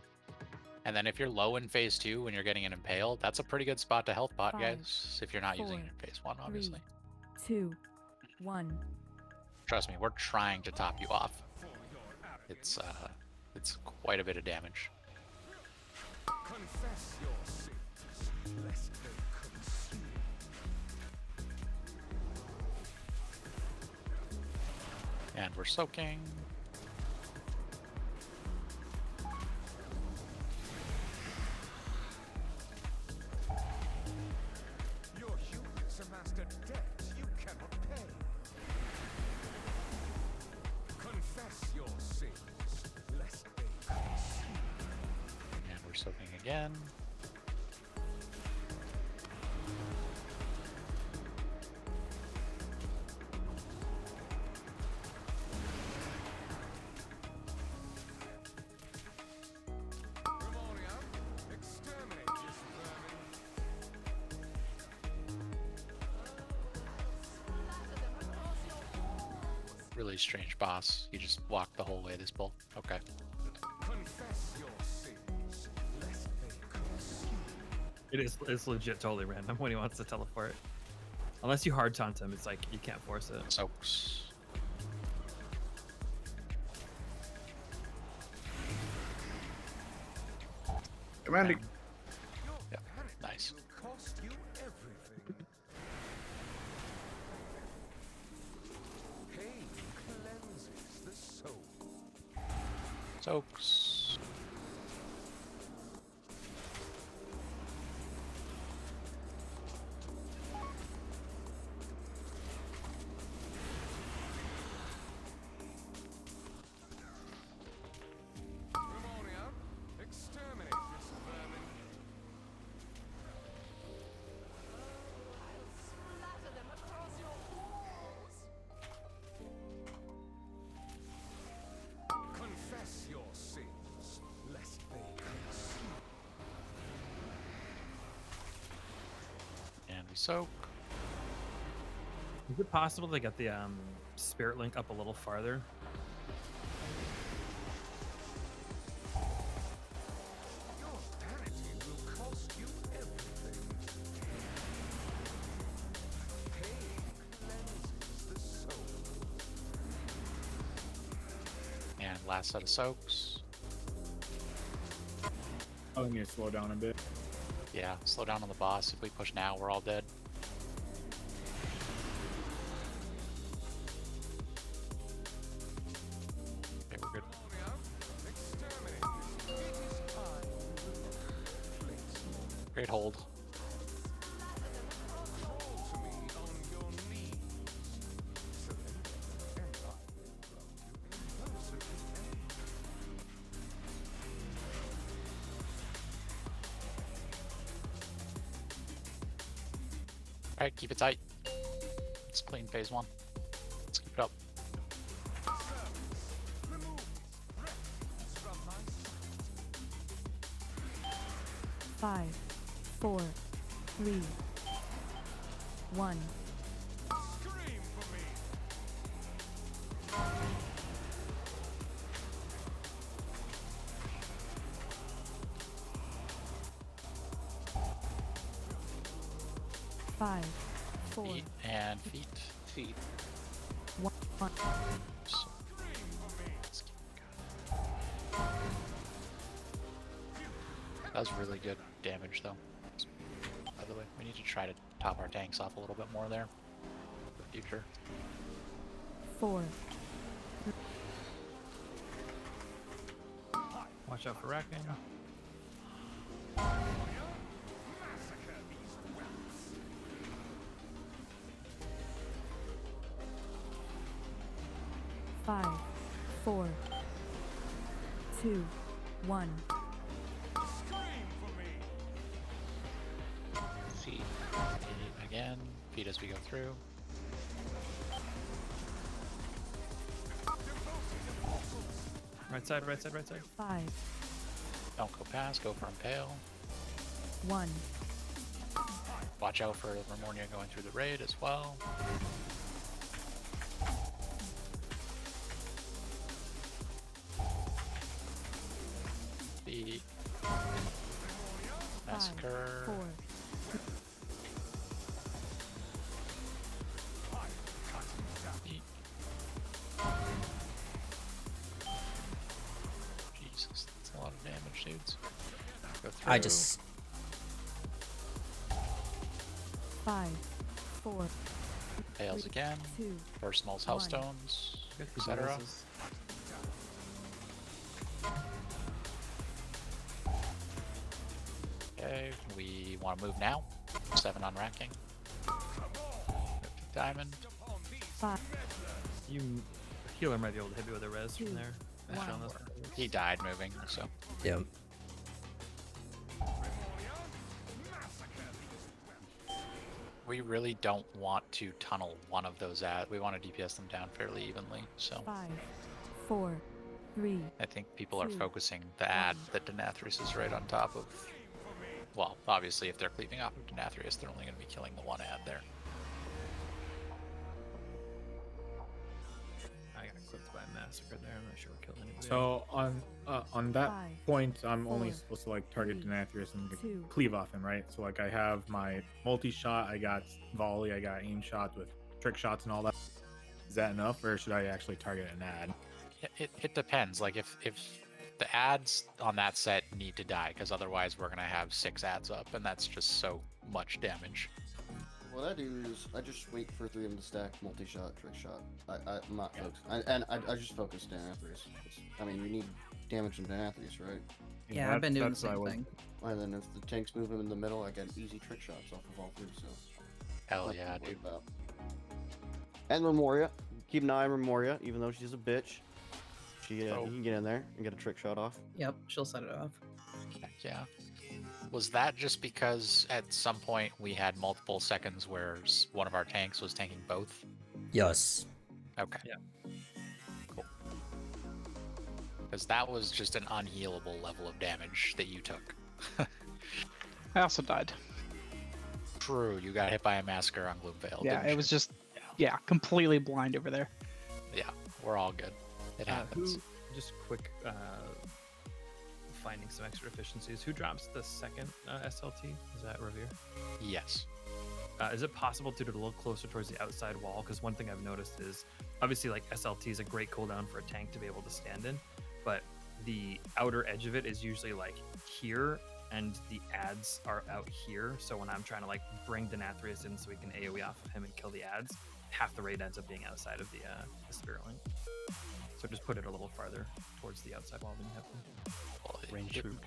And then if you're low in phase 2 when you're getting an impale, that's a pretty good spot to health pot, 5, guys. If you're not using 4, it in phase 1, obviously. 3, 2, 1. Trust me, we're trying to top you off. It's quite a bit of damage. Confess your sins, lest they consume. And we're soaking. Your humans amassed a debt you cannot pay. Confess your sins, lest they consume. And we're soaking again. Exterminate this vermin. Really strange boss. You just walk the whole way this bull. Okay. Confess your sins, lest they consume. It's legit totally random when he wants to teleport. Unless you hard taunt him, it's like you can't force it. Soaks. Commanding. Yep. Nice. Will cost you everything. Pain cleanses the soul. Soaks. Ramonium, exterminate this vermin. Splatter them across your walls. Confess your sins, lest they consume. And we soak. Is it possible to get the spirit link up a little farther? Your vanity will cost you everything. Pain cleanses the soul. And last set of soaks. Oh, we need to slow down a bit. Yeah, slow down on the boss. If we push now, we're all dead. Okay, we're good. Exterminate this. It is time. Place Great hold. crawl to me on your knees. Surrender, and I will grow you a merciful end. Alright, keep it tight. It's clean phase 1. Let's keep it up. Remove refuge from my sight. 5, 4, 3, 1. Scream for me. 5, 4, Feet and feet. Feet. 1. So, let's keep going. That was really good damage, though. By the way, we need to try to top our tanks off a little bit more there for the future. 4, out for racking. 5, 4, 2, 1. Feed again. Feed as we go through. Right side, right side, right side. 5, Don't go past, go for Impale. 1. Watch out for Remornia going through the raid as well. The Massacre. 4. Jesus, that's a lot of damage, dudes. Go I through. just 5, 4. Fails again. 2. First smalls, One. Hellstones, Good etc. pieces. Okay, we want to move now. 7 on racking. Diamond. 5. You healer might be able to hit me with a res from there. Yeah, Showing those he died moving, so. yeah. We really don't want to tunnel one of those at. We want to DPS them down fairly evenly, so. 5, 4, 3. I think people are 2, focusing the ad that Denathrius is right on top of. Well, obviously, if they're cleaving off of Denathrius, they're only going to be killing the one ad there. I got clipped by a massacre there. I'm not sure what killed anybody. So on that 5, point, I'm only 4, supposed to like target 3, Denathrius and 2, cleave off him, right? So like I have my multi-shot, I got volley, I got aim shots with trick shots and all that. Is that enough, or should I actually target an ad? It depends. Like, if the ads on that set need to die, because otherwise we're going to have 6 ads up, and that's just so much damage. What I do is I just wait for 3 of them to stack multi-shot, trick shot. I'm not focused. I just focus Denathrius. I mean, you need damage in Denathrius, right? Yeah, I've been doing the same thing. And then if the tanks move him in the middle, I get easy trick shots off of all 3, so... Hell nothing yeah, to worry dude. about. And Memoria. Keep an eye on Memoria, even though she's a bitch. She you can get in there and get a trick shot off. Yep, she'll set it off. Heck yeah. Was that just because at some point we had multiple seconds where one of our tanks was tanking both? Yes. Okay. Yeah. Cool. Because that was just an unhealable level of damage that you took. I also died. True, you got hit by a massacre on Gloomvale. Yeah, didn't it you? was just, yeah, completely blind over there. Yeah, we're all good. It happens. Just quick, finding some extra efficiencies. Who drops the second SLT? Is that Revere? Yes. Is it possible to do it a little closer towards the outside wall? Because one thing I've noticed is, obviously, like SLT is a great cooldown for a tank to be able to stand in, but the outer edge of it is usually like here, and the ads are out here. So when I'm trying to like bring Denathrius in so we can AoE off of him and kill the ads, half the raid ends up being outside of the Spirit Link. So just put it a little farther towards the outside wall than you have to. Well, Range food.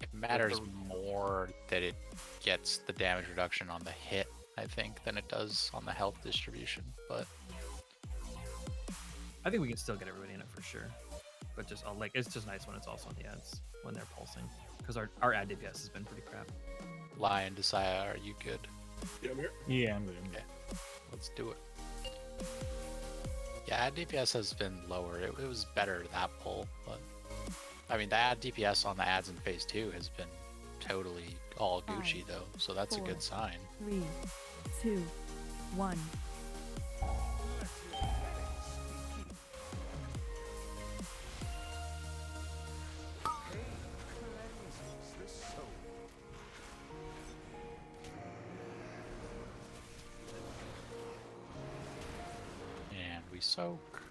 It matters more that it gets the damage reduction on the hit, I think, than it does on the health distribution. But I think we can still get everybody in it for sure. But just like it's just nice when it's also on the ads when they're pulsing, because our ad DPS has been pretty crap. Lion, Desire, are you good? Yeah, I'm here. Yeah, I'm good. Okay, let's do it. Yeah, ad DPS has been lower. It was better that pull, but I mean the ad DPS on the ads in phase 2 has been totally all Gucci though, so that's a 4, good sign. 3, 2, 1. And we soak.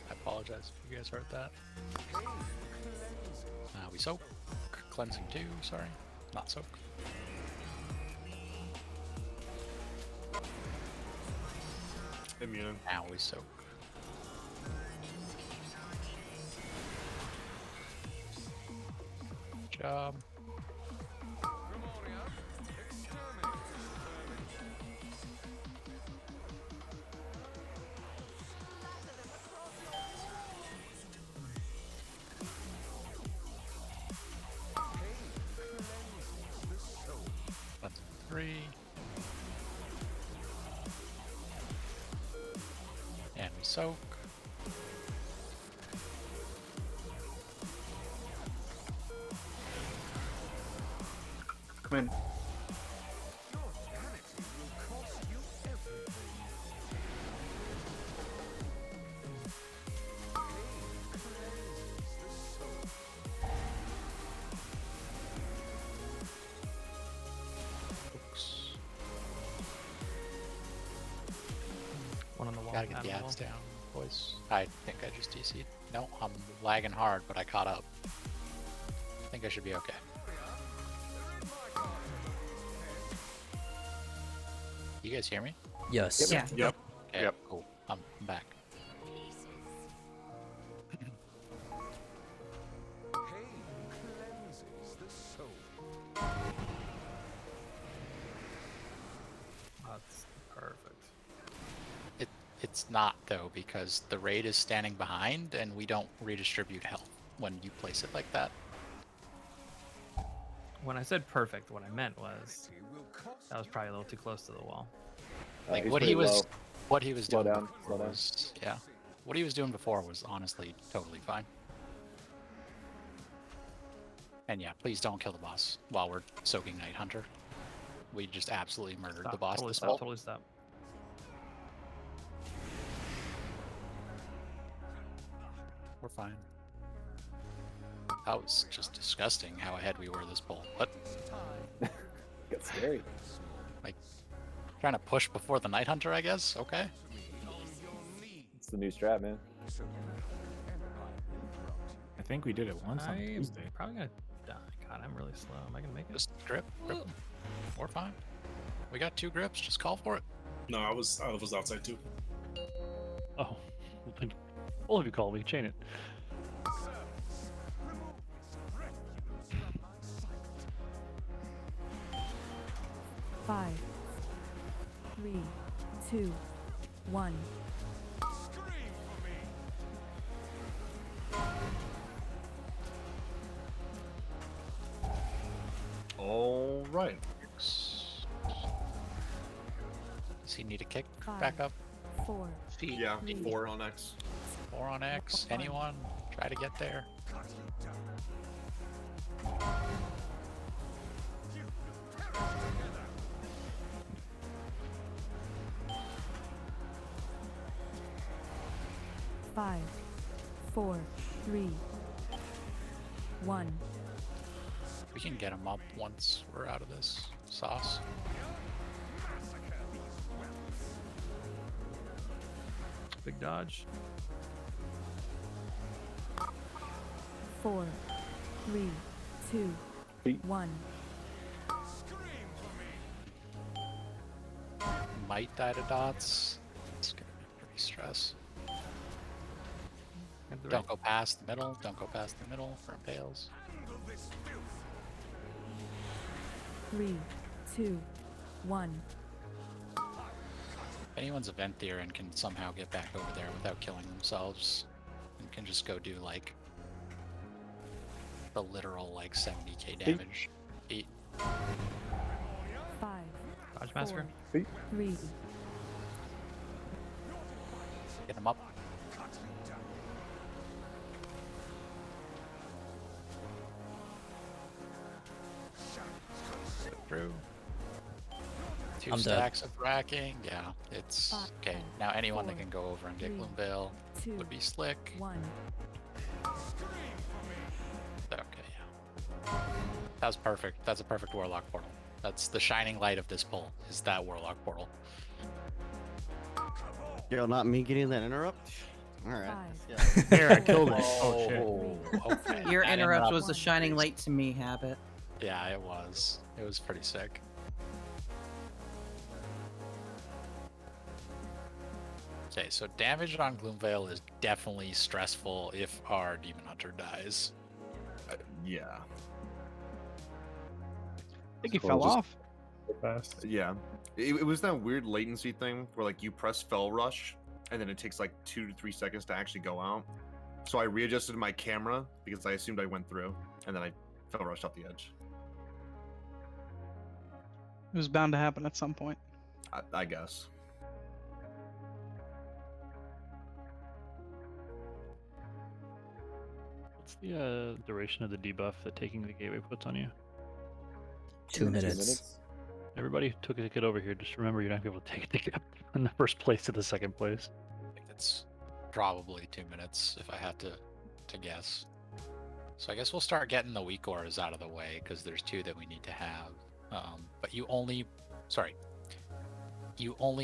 I apologize if you guys heard that. We soak. Cleansing 2, sorry. Not soak. Immune. Now we soak. Good job. That's 3. And we soak. Come in. One on the wall. Gotta get on the the ads wall. down, boys. I think I just DC'd. No, I'm lagging hard, but I caught up. I think I should be okay. You guys hear me? Yes. Yeah. Yep. Okay, Yep. cool. I'm back. That's perfect. It's not though, because the raid is standing behind and we don't redistribute health when you place it like that. When I said perfect, what I meant was that was probably a little too close to the wall. Like he's what pretty he was low. what he was Slow doing down, before slow down. was yeah. What he was doing before was honestly totally fine. And yeah, please don't kill the boss while we're soaking Night Hunter. We just absolutely murdered the boss Totally this stop. whole. Totally stop. We're fine. That was just disgusting how ahead we were this pull. But Got scary. like trying to push before the Night Hunter, I guess. Okay. It's the new strat, man. I think we did it once on I'm Tuesday. probably gonna die. God, I'm really slow. Am I gonna make it? Just grip. Grip. We're fine. We got 2 grips. Just call for it. No, I was outside too. Oh, then all of you call me. Chain it. Five, 3, 2, 1. All right. Does he need a kick? Five. Back up. 4, Feet. Yeah, Three. 4 on X. 4 on X. Anyone? Try to get there. Five, 4, 3, 1. We can get him up once we're out of this sauce. Big dodge. 4, 3, 2, 1. Might die to dots. It's gonna be pretty stress. At the Don't right. go past the middle. Don't go past the middle for impales. 3, 2, 1. If anyone's a Venthyr and can somehow get back over there without killing themselves, and can just go do like the literal like 70k damage. 8. 5, Dodge massacre. 4, 3, Get him up. Get through. 2 I'm dead. stacks of racking. Yeah, it's Five, okay. Now anyone that 4, can go over and get 3, Gloomveil 2, would be slick. 1. Okay, yeah. That was perfect. That's a perfect Warlock portal. That's the shining light of this pull, is that Warlock portal. Yo, not me getting that interrupt. All right. 5, There, I killed it. four, Oh shit. Okay. Your that interrupt was the was shining crazy. light to me, Habit. Yeah, it was. It was pretty sick. Okay, so damage on Gloomveil is definitely stressful if our Demon Hunter dies. Yeah. I think he fell off. Fast. Yeah. It was that weird latency thing where like you press Fell Rush and then it takes like 2 to 3 seconds to actually go out. So I readjusted my camera because I assumed I went through, and then I Fell Rushed off the edge. It was bound to happen at some point. I guess. What's the duration of the debuff that taking the gateway puts on you? 2 minutes. Everybody took a ticket over here. Just remember, you're not going to be able to take a ticket from the first place to the second place. I think it's probably 2 minutes if I had to guess. So I guess we'll start getting the weak auras out of the way because there's 2 that we need to have. But you only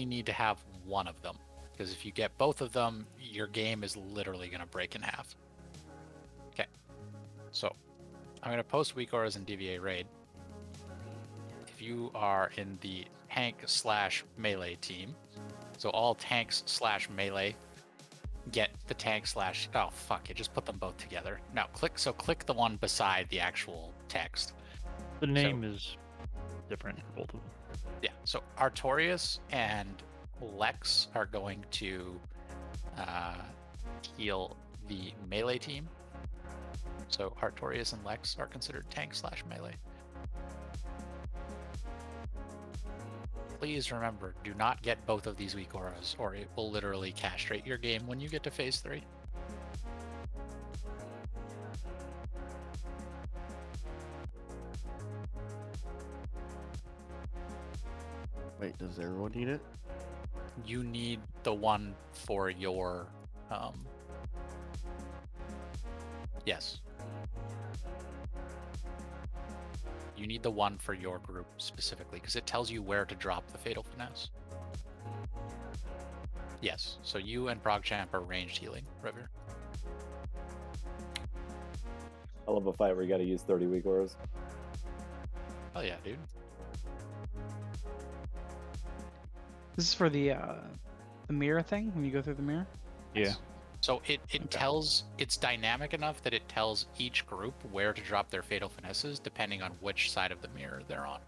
need to have 1 of them, because if you get both of them, your game is literally going to break in half. Okay, so I'm going to post weak auras in DVA raid. If you are in the tank/melee team, so all tanks/melee get the tank/, oh fuck it, just put them both together. Now click the one beside the actual text. The name is different for both of them. Yeah, so Artorias and Lex are going to heal the melee team. So Artorias and Lex are considered tank/melee. Please remember, do not get both of these weak auras, or it will literally castrate your game when you get to phase 3. Wait, does everyone need it? You need the one for your yes. You need the one for your group specifically, because it tells you where to drop the Fatal Finesse. Yes, so you and ProgChamp are ranged healing, River. I love a fight where you gotta use 30 weak auras. Hell yeah, dude. This is for the mirror thing, when you go through the mirror? Yeah. So it tells, it's dynamic enough that it tells each group where to drop their Fatal Finesses depending on which side of the mirror they're on.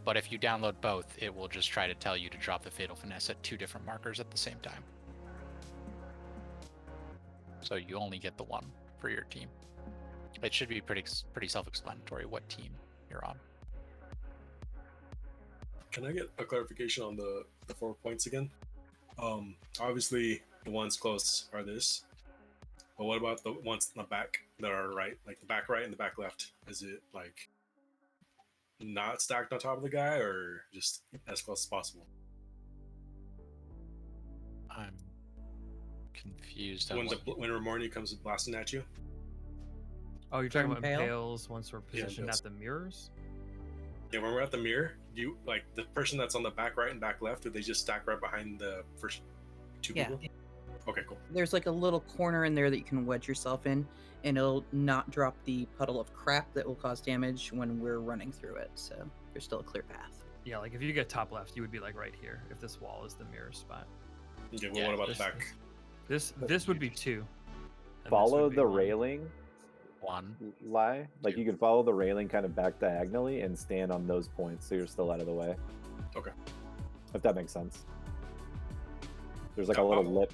But if you download both, it will just try to tell you to drop the Fatal Finesse at 2 different markers at the same time. So you only get the one for your team. It should be pretty self-explanatory what team you're on. Can I get a clarification on the 4 points again? Obviously the ones close are this, but what about the ones in the back that are right, like the back right and the back left? Is it like not stacked on top of the guy, or just as close as possible? I'm confused. When Ramorni comes blasting at you. Oh, you're talking about Impale? impales once we're positioned those. at the mirrors? Yeah, when we're at the mirror, do you like the person that's on the back right and back left? Do they just stack right behind the first 2 Yeah. people? Okay, cool. There's like a little corner in there that you can wedge yourself in, and it'll not drop the puddle of crap that will cause damage when we're running through it. So there's still a clear path. Yeah, like if you get top left, you would be like right here if this wall is the mirror spot. Okay, well, what about the back? This would be 2. and this Follow would be the 1. railing 1. lie. Like you can follow the railing kind of back diagonally and stand on those points so you're still out of the way. Okay. If that makes sense. There's like Yeah, a little I'll- lip.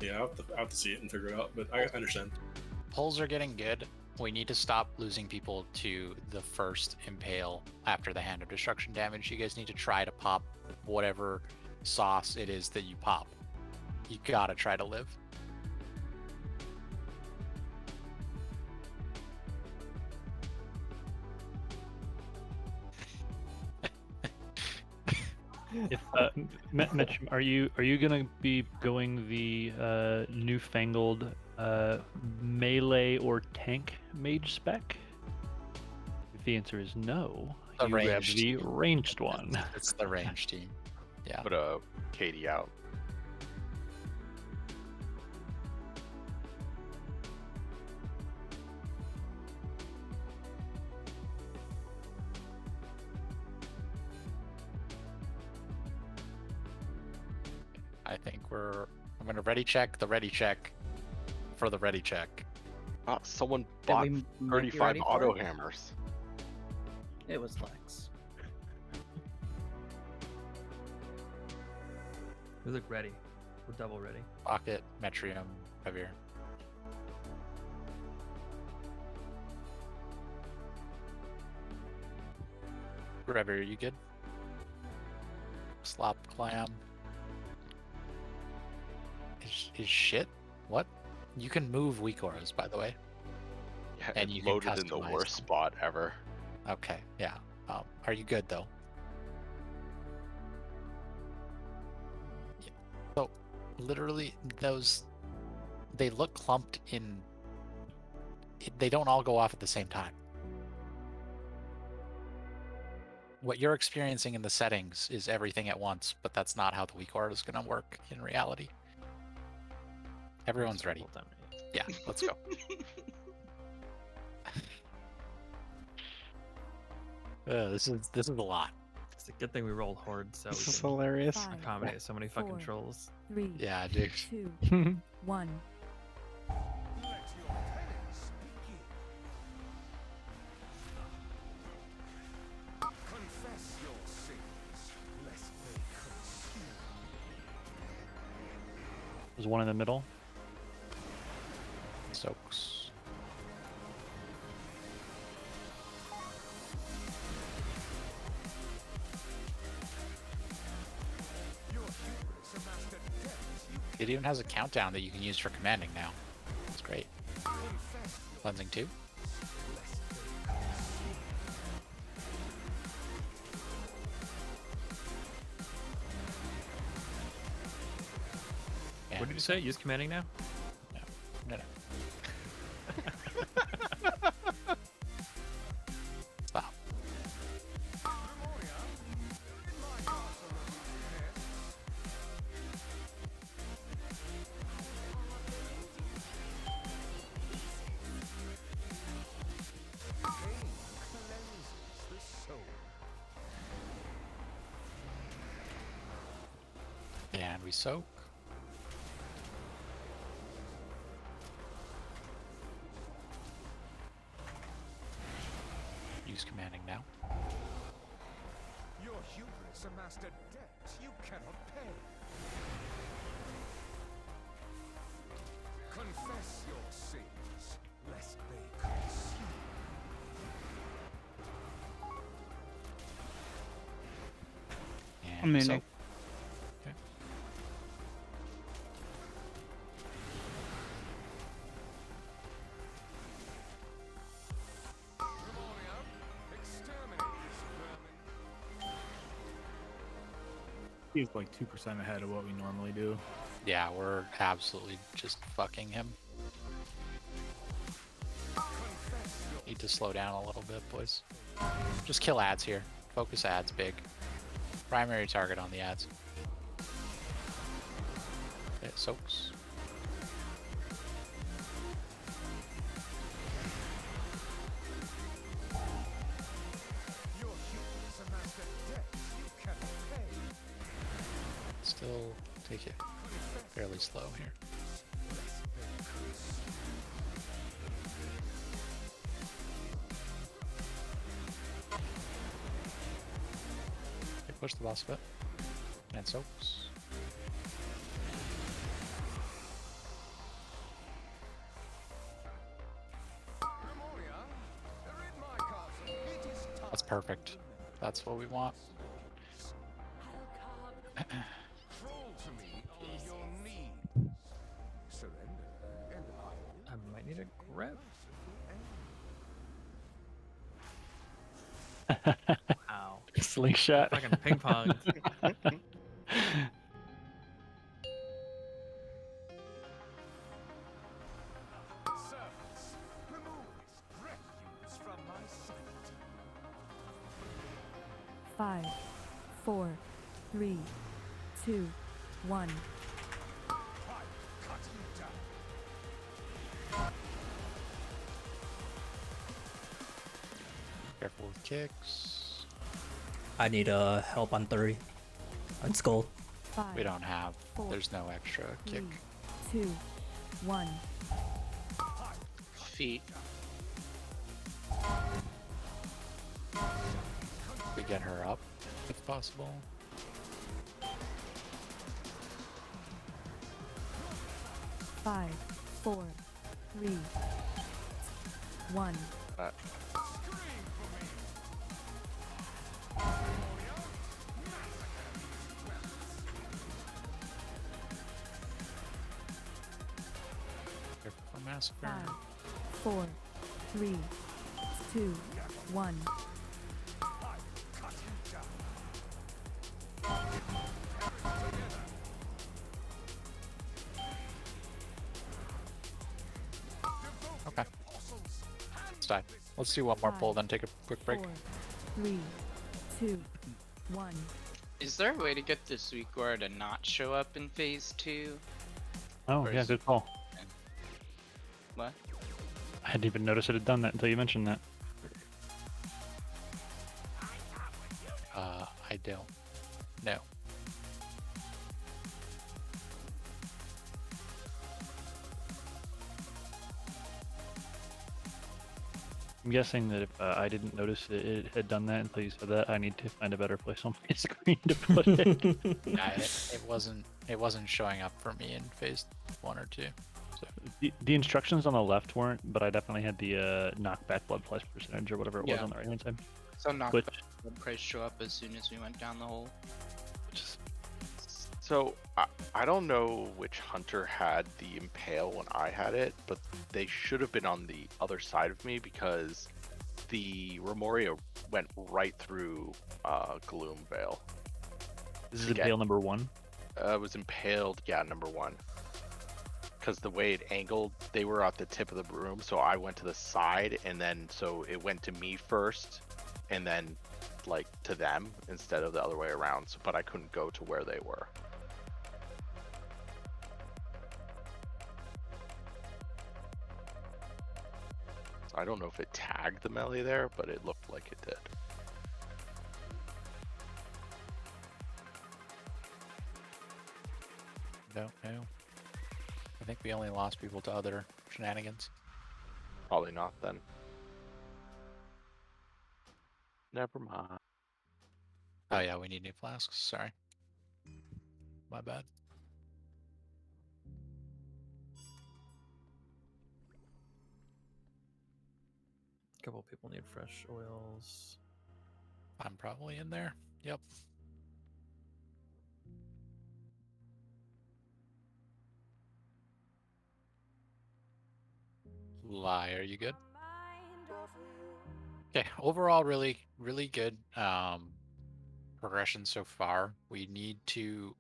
Yeah, I'll have to see it and figure it out, but I understand. Pulls are getting good. We need to stop losing people to the first impale after the Hand of Destruction damage. You guys need to try to pop whatever sauce it is that you pop. You gotta try to live. If Mitch, are you gonna be going the newfangled melee or tank mage spec? If the answer is no, The you grab ranged. the ranged one. It's the range team. Yeah. Put Katie out. I think I'm gonna ready check the ready check for the ready check. Someone Did bought we might be 35 ready for auto it? hammers. It was Lex. We look ready. We're double ready. Pocket, Metrium, Heavier. Rever, are you good? Slop clam. Is shit? What? You can move weak auras, by the way. Yeah, And it you can loaded in the customize worst them. spot ever. Okay, yeah. Are you good though? Yeah. So, literally, they look clumped in. They don't all go off at the same time. What you're experiencing in the settings is everything at once, but that's not how the weak aura is going to work in reality. Everyone's ready. Yeah, let's go. This is a lot. It's a good thing we rolled horde, so This we is can hilarious. accommodate so many fucking 4, trolls. 3, Yeah, dude. 2, 1. There's one in the middle. Soaks. It even has a countdown that you can use for commanding now. That's great. Cleansing 2. What did you say? Use commanding now? No. Stop. And we soak. Use commanding now. Your hubris amassed a debt you cannot pay. Confess your sins, lest they consume. And I'm in soak. it. Okay. He's like 2% ahead of what we normally do. Yeah, we're absolutely just fucking him. Need to slow down a little bit, boys. Just kill ads here. Focus ads big. Primary target on the ads. It soaks. Your hubris amassed a debt you cannot pay. Still take it fairly slow here. Okay, push the boss a bit. And soaks. That's perfect. That's what we want. Crawl to me on your knees. Surrender, and I might need a grip. Wow. Slingshot. Fucking ping pong. servants, remove this refuse from my sight. 5, 4, 3, 2, 1. I cut you down. Careful with kicks. I need help on 3. On skull. 5, We don't have. 4, There's no extra kick. 3, 2, 1. Feet. We get her up, if possible. Five, 4, 3, 1. Careful for massacre. 5, 4, 3, 2, 1. Okay. Let's die. Let's do one more pull, then take a quick break. 4, 3, 2, 1. Is there a way to get the Suicor to not show up in phase 2? Oh, Or yeah, is- good call. What? I hadn't even noticed it had done that until you mentioned that. I don't. No. I'm guessing that if I didn't notice it had done that until you said that, I need to find a better place on my screen to put it. Yeah, it wasn't showing up for me in phase 1 or 2. So. The instructions on the left weren't, but I definitely had the knockback blood price percentage or whatever it was Yeah. on the right hand side. So knock Which- the price show up as soon as we went down the hole. So I don't know which hunter had the impale when I had it, but they should have been on the other side of me because the Remoria went right through Gloom Veil. This is Again. impale number 1. It was impaled, yeah, number 1. Because the way it angled, they were at the tip of the room, so I went to the side, and then so it went to me first, and then like to them instead of the other way around. So, but I couldn't go to where they were. So I don't know if it tagged the melee there, but it looked like it did. Don't know. I think we only lost people to other shenanigans. Probably not then. Never mind. Oh yeah, we need new flasks. Sorry. My bad. A couple people need fresh oils. I'm probably in there. Yep. Lie, are you good? Okay, overall really good progression so far. We need to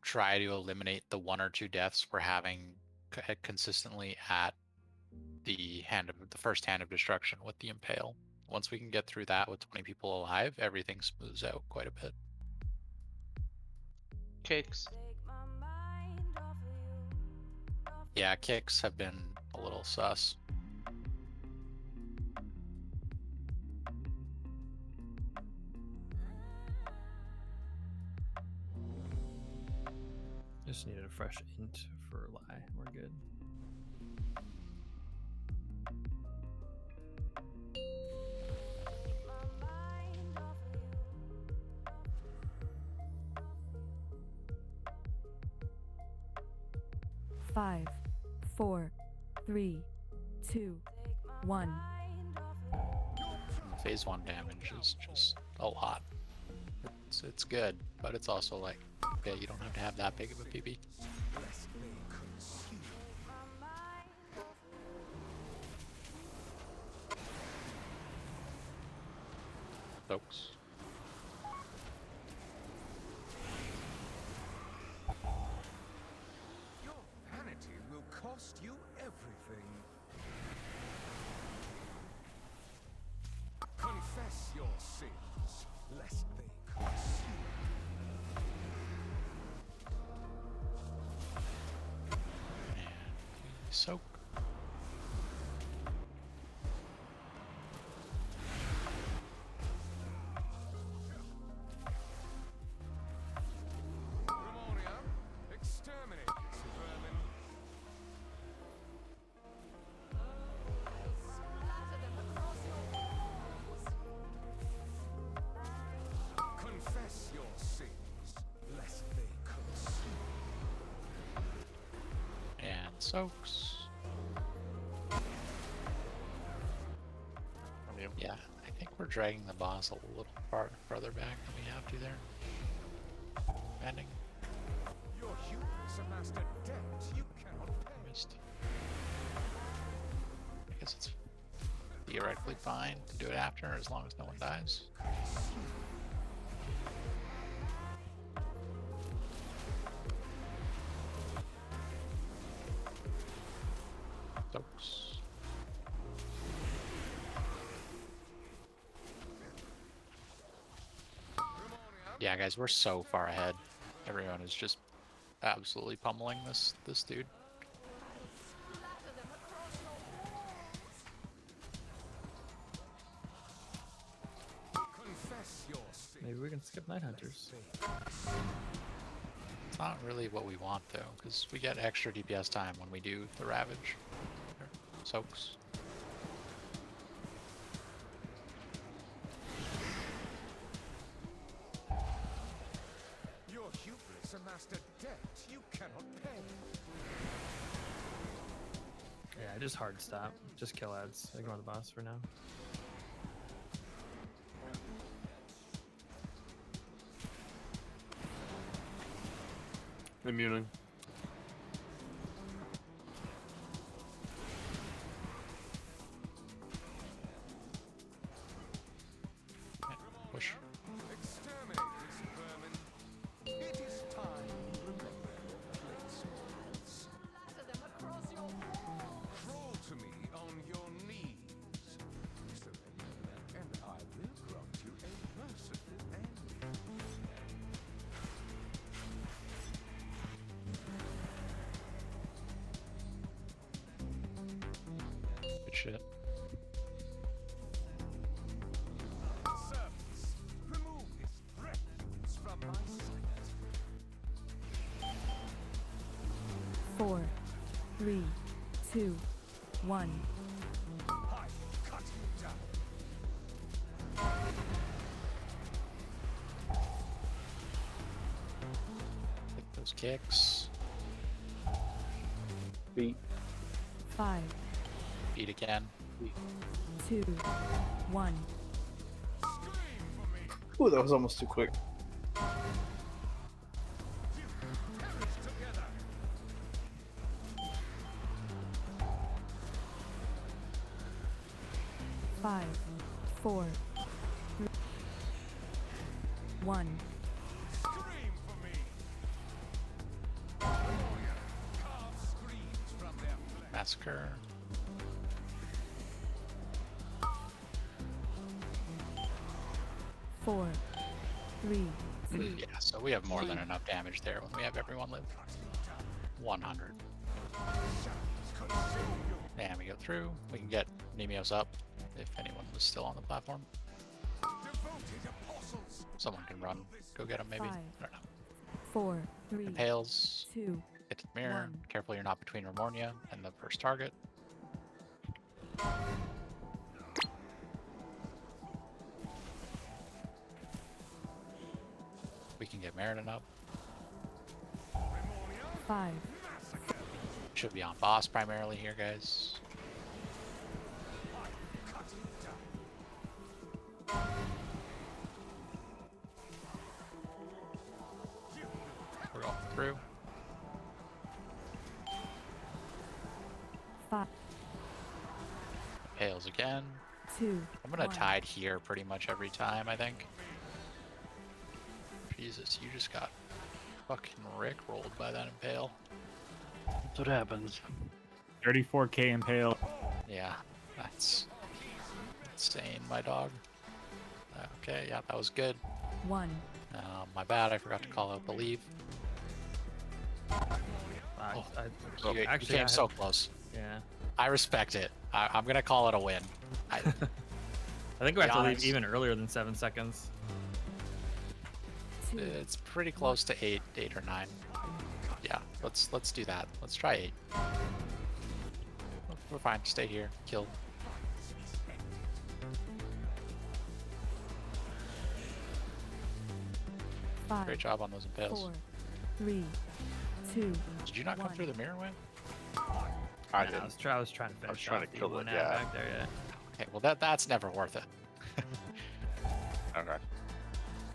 try to eliminate the 1 or 2 deaths we're having consistently at the first hand of destruction with the impale. Once we can get through that with 20 people alive, everything smooths out quite a bit. Kicks. Yeah, kicks have been a little sus. Just needed a fresh int for lie. We're good. Five, 4, 3, 2, 1. Phase 1 damage is just a lot. It's good, but it's also like, okay, you don't have to have that big of a PP. Folks. Your vanity will cost you everything. Confess your sins, lest they consume. Soak. soaks. Yeah, I think we're dragging the boss a little farther back than we have to there. Ending. Missed. I guess it's theoretically fine to do it after, as long as no one dies. Soaks. Yeah, guys, we're so far ahead. Everyone is just absolutely pummeling this dude. Maybe we can skip Night Hunters. It's not really what we want though, because we get extra DPS time when we do the Ravage. Or soaks. Your hubris amassed a debt you cannot pay. Yeah, just hard stop. Just kill ads. Ignore the boss for now. Immuning. Push. Exterminate this vermin. It is time you remember your placements. Crawl to me on your knees. Surrender, and I will grant you a merciful end. Good shit. Servants, remove this refuse from my sight. 4, 3, 2, 1. I cut you down. Hit those kicks. Beat. 5, Beat again. 2, 1. Ooh, that was almost too quick. Five, 4, 3, 1. Massacre. Four, 3, 2. Yeah, so we have more than enough damage there when we have everyone live. 100. And we go through. We can get Nemios up if anyone was still on the platform. Someone can run. Go get him, maybe. I 5, don't know. 4, 3, Impales. 2. Get to the mirror. 1. Careful you're not between Ramornia and the first target. We can get Meriden up. 5, Should be on boss primarily here, guys. We're going through. 5, Impales again. 2. I'm gonna 1. tide here pretty much every time, I think. Jesus, you just got fucking rickrolled by that impale. That's what happens. 34k impale. Yeah, that's insane, my dog. Okay, yeah, that was good. 1. My bad, I forgot to call out the leave. You actually, came I so had- close. Yeah. I respect it. I'm gonna call it a win. I think we have to leave honest. even earlier than 7 seconds. It's pretty close to 8 or 9. Yeah, let's do that. Let's try 8. We're fine. Stay here. Kill. Five, Great job on those impales. 4, 3, 2. Did you not come 1. through the mirror way? I Yeah, didn't. I was trying to finish trying off to kill the one it, ad yeah. back there. Yeah. Okay, well that's never worth it. Okay.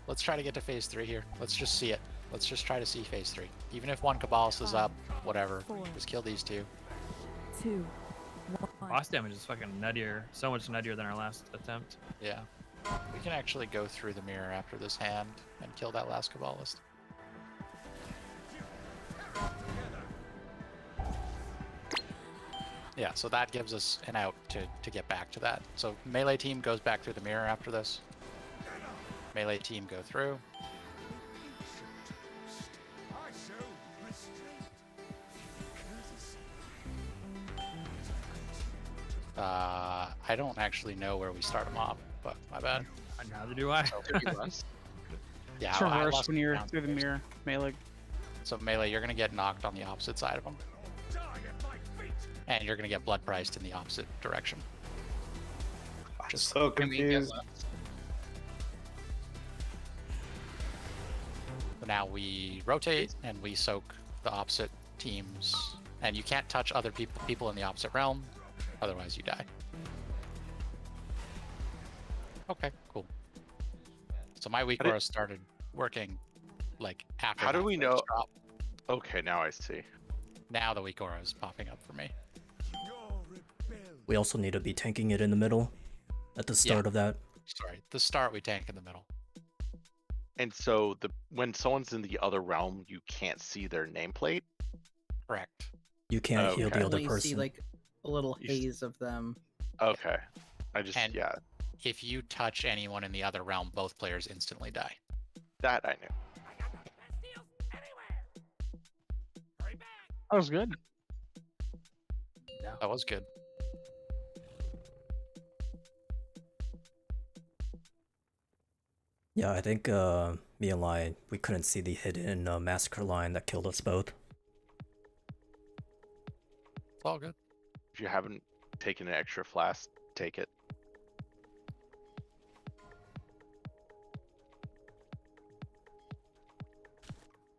Let's try to get to phase 3 here. Let's just see it. Let's just try to see phase 3. Even if one Cabalist is up, whatever. Just kill these two. 2, 1. Boss damage is fucking nuttier. So much nuttier than our last attempt. Yeah. We can actually go through the mirror after this hand and kill that last Cabalist. Yeah, so that gives us an out to get back to that. So melee team goes back through the mirror after this. Melee team go through. I don't actually know where we start them off, but my bad. Neither do I. Yeah, It's I reversed lost when you're count through the first. mirror. Melee. So melee, you're gonna get knocked on the opposite side of them, and you're gonna get blood priced in the opposite direction. Just so confused. So now we rotate and we soak the opposite teams, and you can't touch other people in the opposite realm, otherwise you die. Okay, cool. So my weak aura started working like after. How do that we first know? drop. Okay, now I see. Now the weak aura is popping up for me. We also need to be tanking it in the middle at the start of that. Sorry, the start we tank in the middle. And so when someone's in the other realm, you can't see their nameplate. Correct. You can't heal the other Only person. see like a little haze of them. Okay. I just And yeah, if you touch anyone in the other realm, both players instantly die. that I knew. That was good. That was good. Yeah, I think me and Lai, we couldn't see the hidden massacre line that killed us both. It's all good. If you haven't taken an extra flask, take it.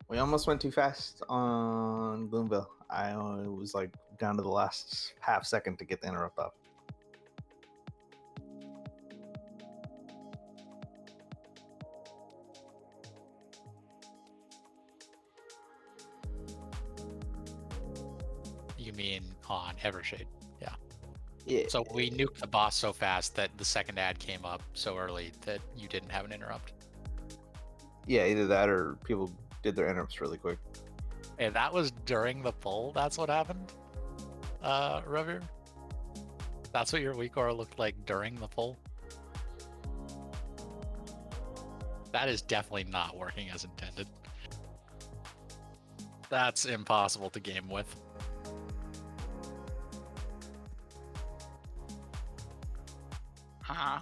We almost went too fast on Boomville. I was like down to the last half second to get the interrupt off. You mean on Evershade? Yeah. Yeah. So we nuked the boss so fast that the second ad came up so early that you didn't have an interrupt. Yeah, either that or people did their interrupts really quick. Hey, that was during the pull. That's what happened, Revere. That's what your weak aura looked like during the pull. That is definitely not working as intended. That's impossible to game with. Huh.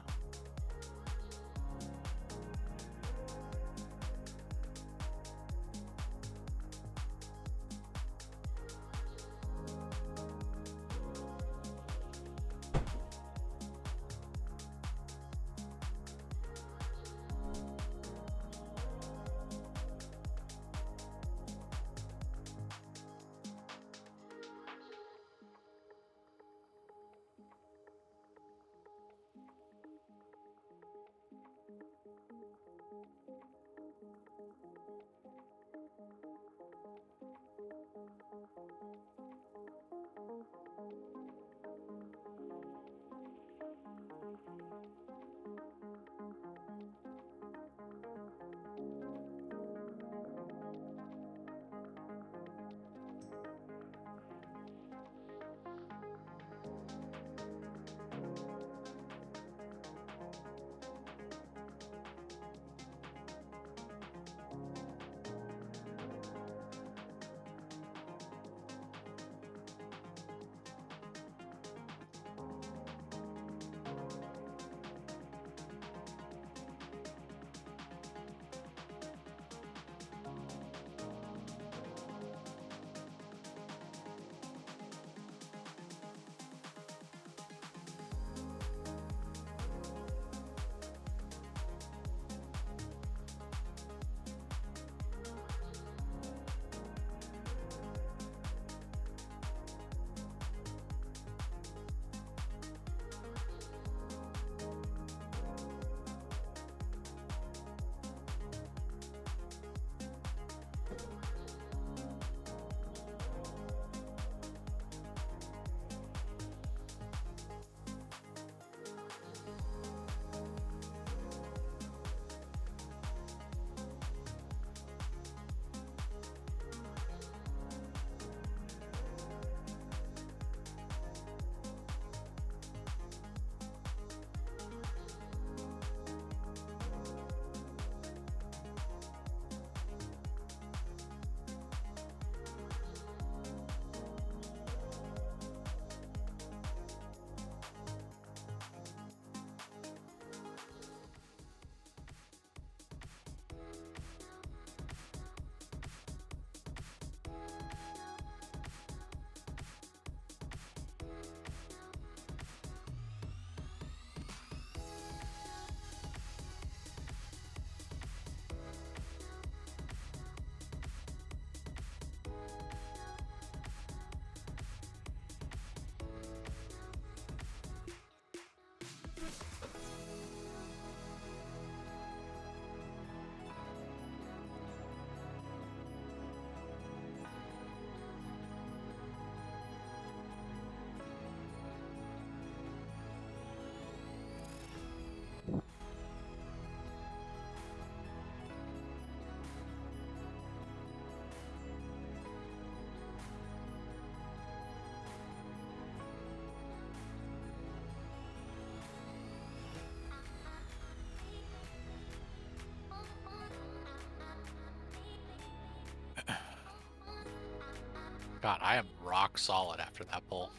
God, I am rock solid after that pull.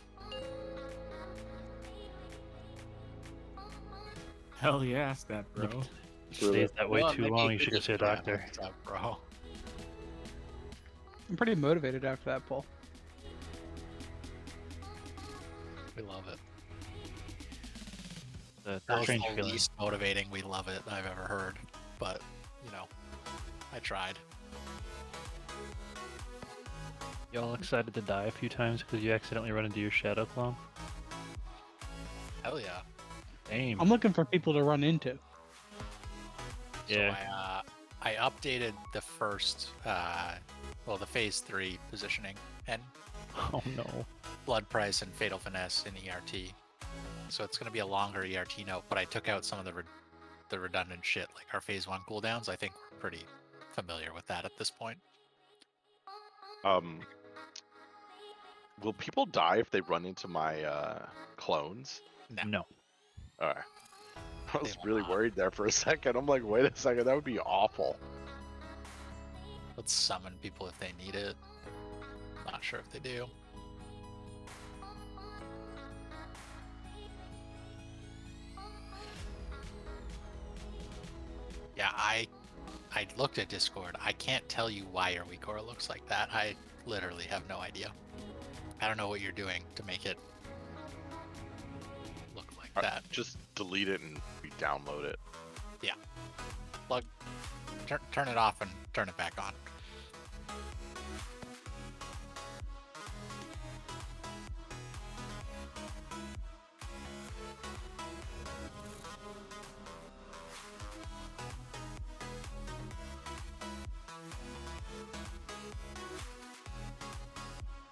Hell yeah, stat bro. Stays that way Well, too maybe long. you You should could go see a just- yeah, doctor. what's up, bro? I'm pretty motivated after that pull. We love it. The That was strange the feeling. least motivating "we love it" I've ever heard, but you know, I tried. Y'all excited to die a few times because you accidentally run into your shadow clone? Hell yeah. Same. I'm looking for people to run into. Yeah. So I updated the first, well, the phase 3 positioning and Oh no. blood price and fatal finesse in ERT. So it's going to be a longer ERT note, but I took out some of the redundant shit, like our phase 1 cooldowns. I think we're pretty familiar with that at this point. Will people die if they run into my clones? No. Alright. I was They will really not. worried there for a second. I'm like, wait a second, that would be awful. Let's summon people if they need it. Not sure if they do. Yeah, I looked at Discord. I can't tell you why your WeakAura looks like that. I literally have no idea. I don't know what you're doing to make it look like that. Just delete it and re-download it. Yeah. Turn it off and turn it back on.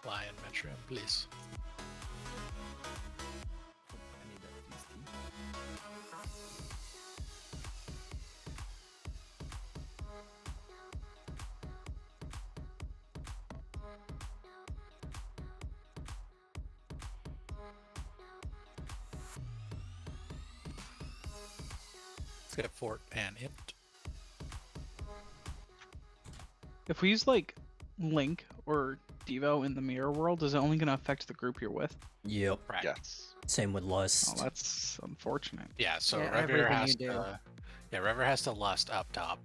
Lion Metrium, please. Let's get Fort and it. If we use like Link or Devo in the mirror world, is it only going to affect the group you're with? Yep. Right. Yes. Same with Lust. Oh, that's unfortunate. Yeah, so Yeah, Revere everything has you do. to. Yeah, Revere has to lust up top.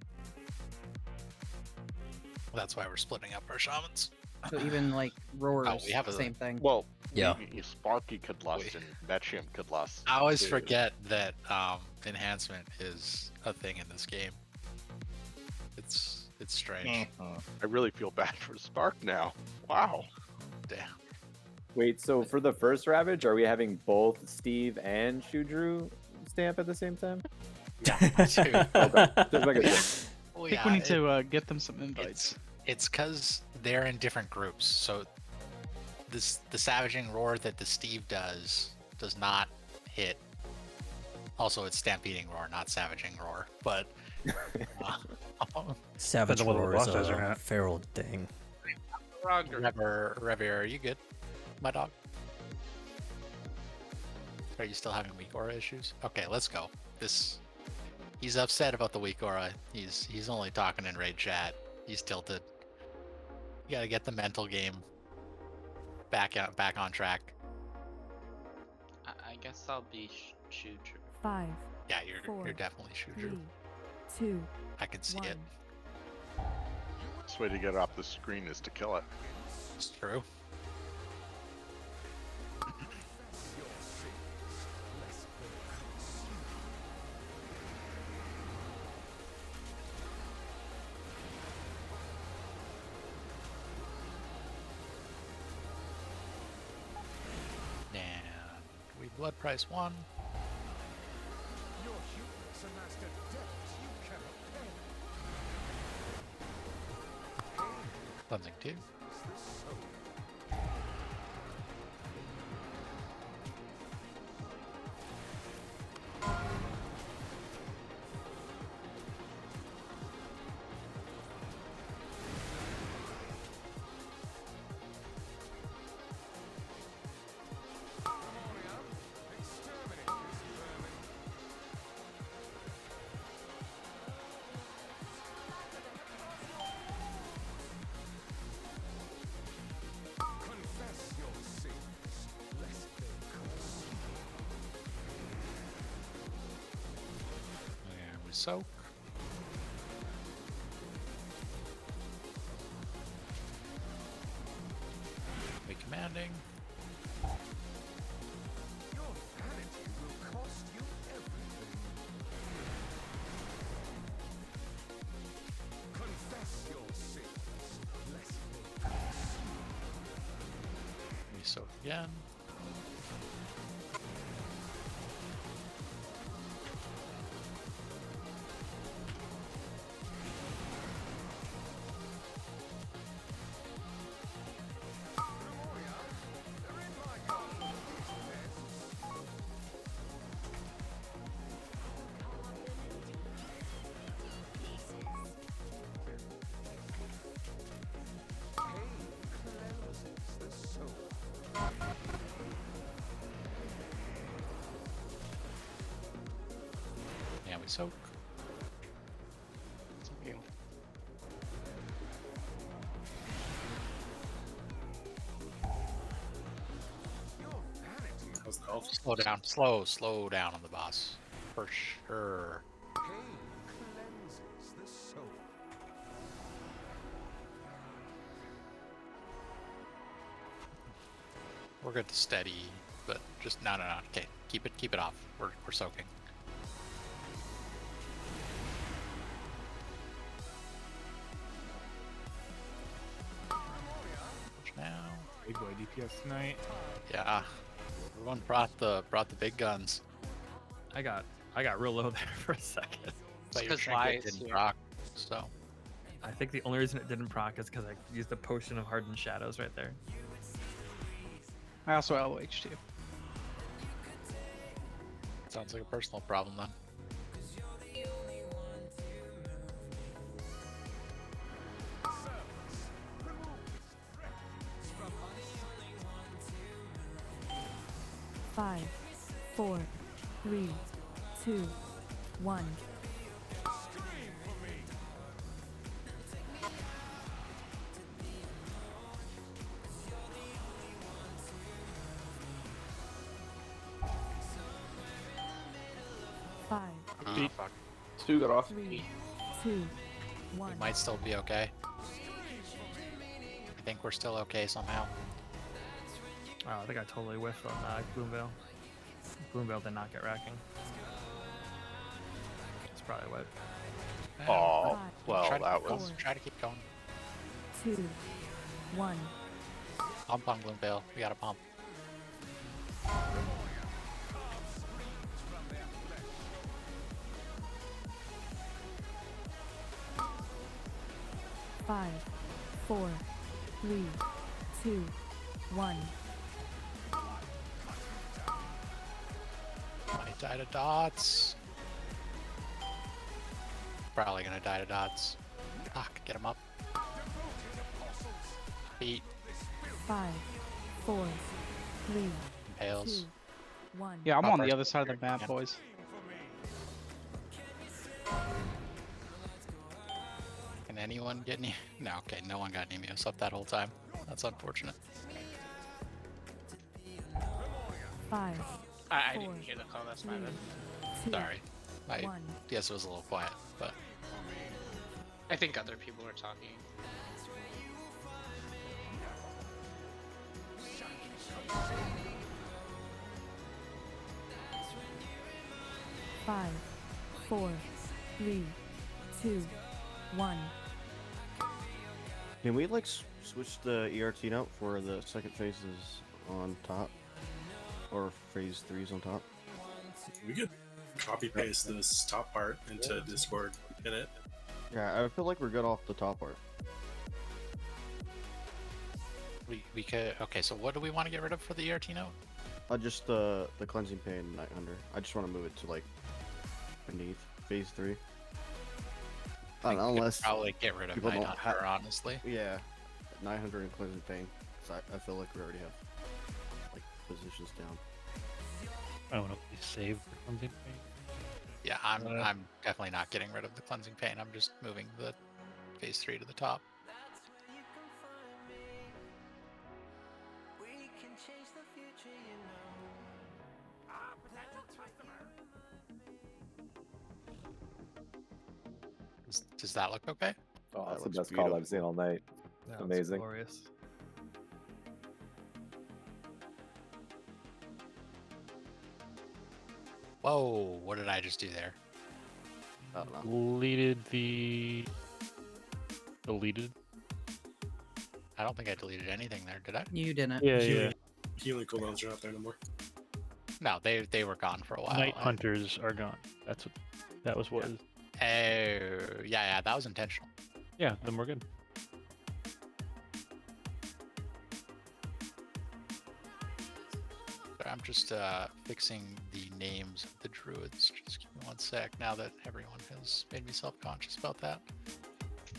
That's why we're splitting up our shamans. So even like roars, Oh, we have a- same thing. Well, Yeah. Sparky could lust and Metrium could lust. I always too. forget that enhancement is a thing in this game. It's strange. I really feel bad for Spark now. Wow. Damn. Wait, so for the first Ravage, are we having both Steve and Shudru stamp at the same time? Yeah, too. Okay. Just making sure. Well, I think we need to get them some invites. It's because they're in different groups. So the Savaging Roar that the Steve does not hit. Also, it's Stampeding Roar, not Savaging Roar. But Savage Depends on what the Roar is boss does or a not. feral thing. Revere, are you good, my dog? Are you still having weak aura issues? Okay, let's go. He's upset about the weak aura. He's only talking in raid chat. He's tilted. You gotta get the mental game back on track. I guess I'll be Shudru. 5, Yeah, four, you're definitely Shudru. 3, 2, I can see it. 1. Best way to get it off the screen is to kill it. It's true. And we blood price 1. Cleansing 2. And we soak. We commanding. We soak again. And we soak. Soaking. How's the health? Slow down. Slow down on the boss. For sure. We're good to steady, but just no. Okay, keep it off. We're soaking. Push now. Big boy DPS tonight. Yeah. Everyone brought the big guns. I got real low there for a second. But your Because trinket Lies didn't here. proc, so I think the only reason it didn't proc is because I used the potion of hardened shadows right there. I also LOH too. sounds like a personal problem then. Five, 4, 3, 2, 1. Five, Oh, fuck. Stu got off. 3, 2, 1. We might still be okay. I think we're still okay somehow. Oh, I think I totally whiffed on Gloomvale. Gloomvale did not get racking. That's probably what. Oh, well, Try to that keep was. going, try to keep going. 2, 1. Pump on Gloomvale. We got to pump. Five, 4, 3, 2, 1. Might die to dots. Probably gonna die to dots. Fuck, get him up. Beat. 5, 4, 3, Impales. 2, 1. Yeah, I'm Pop on the our other side of the map, yeah. boys. Can anyone get any? No, okay, no one got Nemeos up that whole time. That's unfortunate. 5, I 4, didn't hear the call. That's my bad. 2, Sorry. I 1. guess it was a little quiet, but I think other people were talking. Five, 4, 3, 2, 1. Can we like switch the ERT out for the second phases on top, or phase 3's on top? We could copy paste this top part into Discord in it. Yeah, I feel like we're good off the top part. We could. Okay, so what do we want to get rid of for the ERT note? Just the cleansing pain Night Hunter. I just want to move it to like beneath phase 3. I think we could Unless probably get rid of people Night don't Hunter, honestly. Yeah, 900 and cleansing pain. 'Cause I feel like we already have like positions down. I don't know if we save the cleansing pain. Yeah, I'm definitely not getting rid of the cleansing pain. I'm just moving the phase 3 to the top. Does that look okay? Oh, That that's the looks best call beautiful. I've seen all night. That was Amazing. glorious. Whoa, what did I just do there? I don't know. Deleted the. Deleted. I don't think I deleted anything there, did I? You didn't. Yeah, yeah. Healing cooldowns are not there anymore. No, they were gone for a while. Night hunters are gone. That's what. That was what. Yeah, that was intentional. Yeah, then we're good. I'm just fixing the names of the druids. Just give me one sec now that everyone has made me self-conscious about that.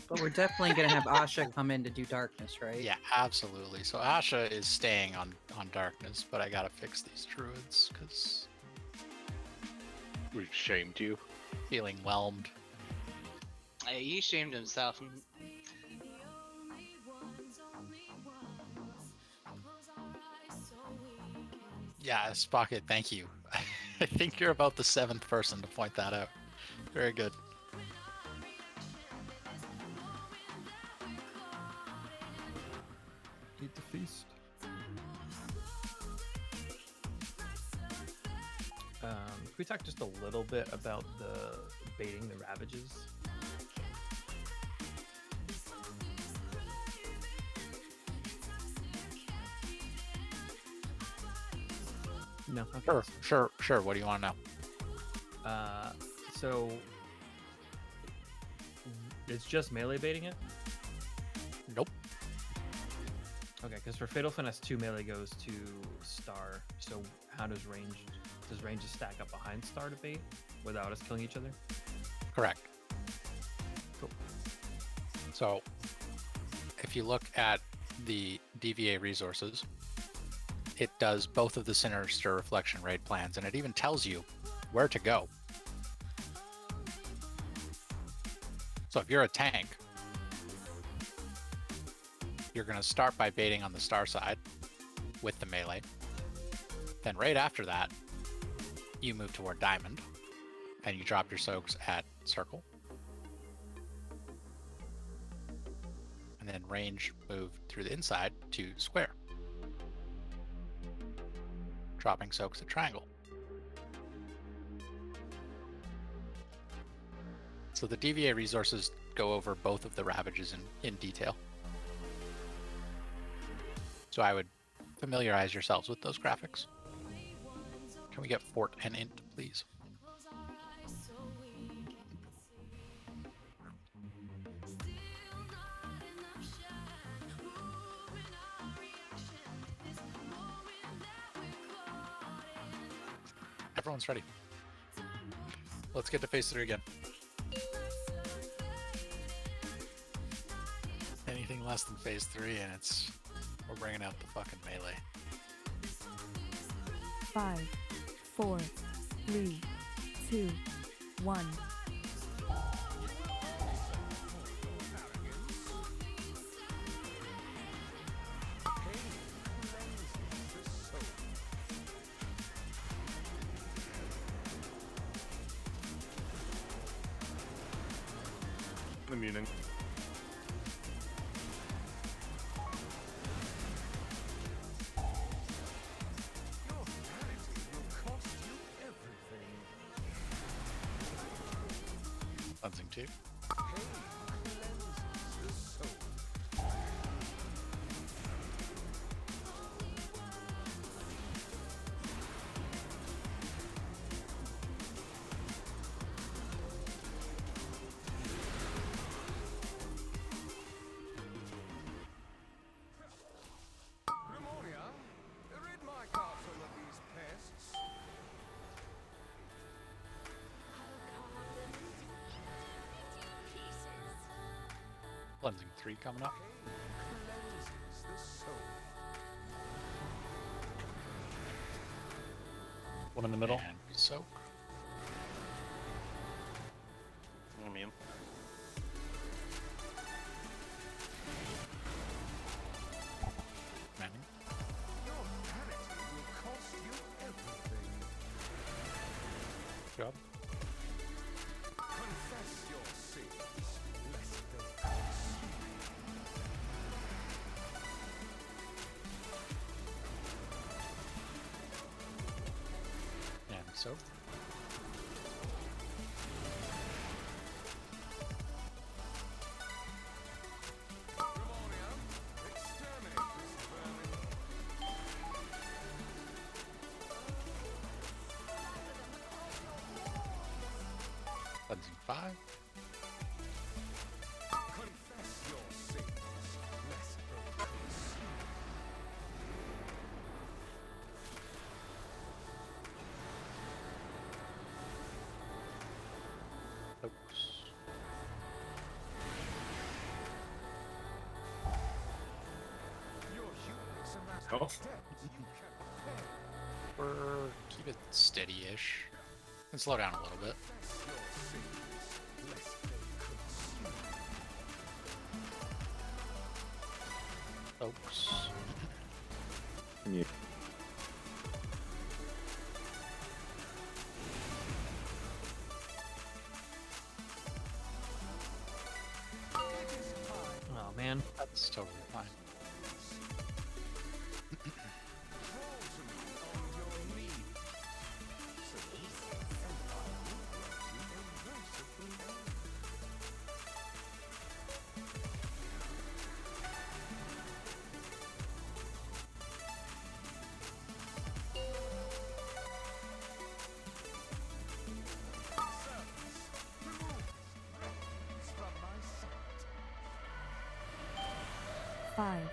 But we're definitely gonna have Asha come in to do darkness, right? Yeah, absolutely. So Asha is staying on darkness, but I gotta fix these druids because We shamed you. feeling whelmed. He shamed himself. Yeah, Spocket, thank you. I think you're about the 7th person to point that out. Very good. Eat the feast. Can we talk just a little bit about the baiting the ravages? No. Okay. Sure. What do you want to know? So it's just melee baiting it? Nope. Okay, because for Fatal Finesse 2, melee goes to Star. So how does range just stack up behind Star to bait without us killing each other? Correct. Cool. So if you look at the DVA resources, it does both of the Sinister Reflection raid plans, and it even tells you where to go. So if you're a tank, you're going to start by baiting on the Star side with the melee. Then right after that, you move toward Diamond, and you drop your soaks at Circle. And then range move through the inside to Square, dropping soaks at Triangle. So the DVA resources go over both of the ravages in detail. So I would familiarize yourselves with those graphics. Can we get Fort and Int, please? Everyone's ready. Let's get to phase 3 again. Anything less than phase 3 and we're bringing out the fucking melee. 5, 4, 3, 2, 1. Immuning. Cleansing 2. Cleansing 3 coming up. One in the middle. And soak. I mean, Manning. Job. And soak. Cleansing 5. Oops. Health. Or keep it steady-ish. And slow down a little bit. Oops. Can you? Oh man. That's totally fine. Five,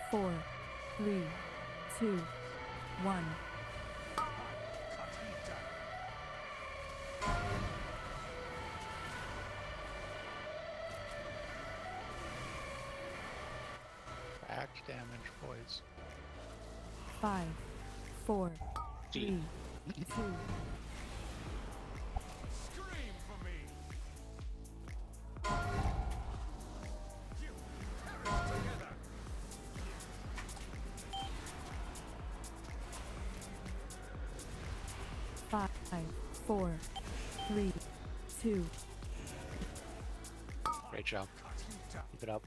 4, 3, 2, 1. Back damage, boys. 5, 4, 3, 2. Five, 4, 3, 2. Great job. Keep it up.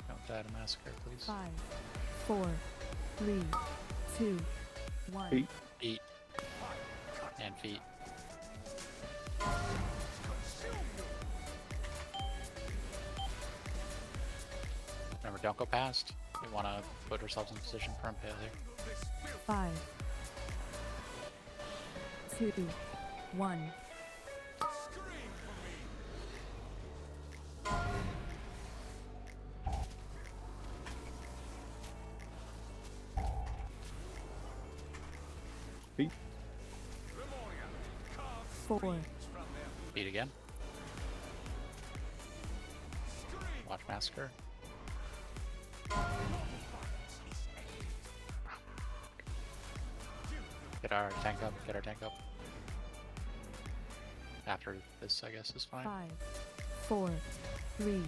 Don't die to massacre, please. 5, 4, 3, 2, 1. Feet. Feet. And feet. Remember, don't go past. We want to put ourselves in position for impale here. 5, 2, 1. Feet. 4, Feet again. Watch massacre. Get our tank up, get our tank up. After this, I guess, is fine. 5, 4, 3,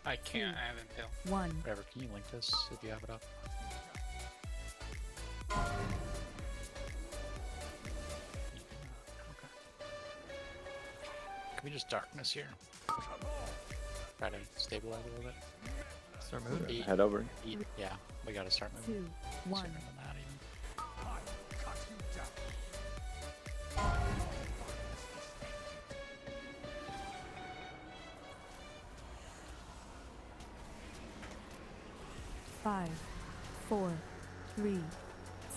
I can't, I have impale. 1. Whatever, can you link this if you have it up? Can we just darkness here? Try to stabilize a little bit. Start moving. Eat, Head over. eat. Yeah, we gotta start moving. 2, 1. Sooner than that, even. Five, 4, 3,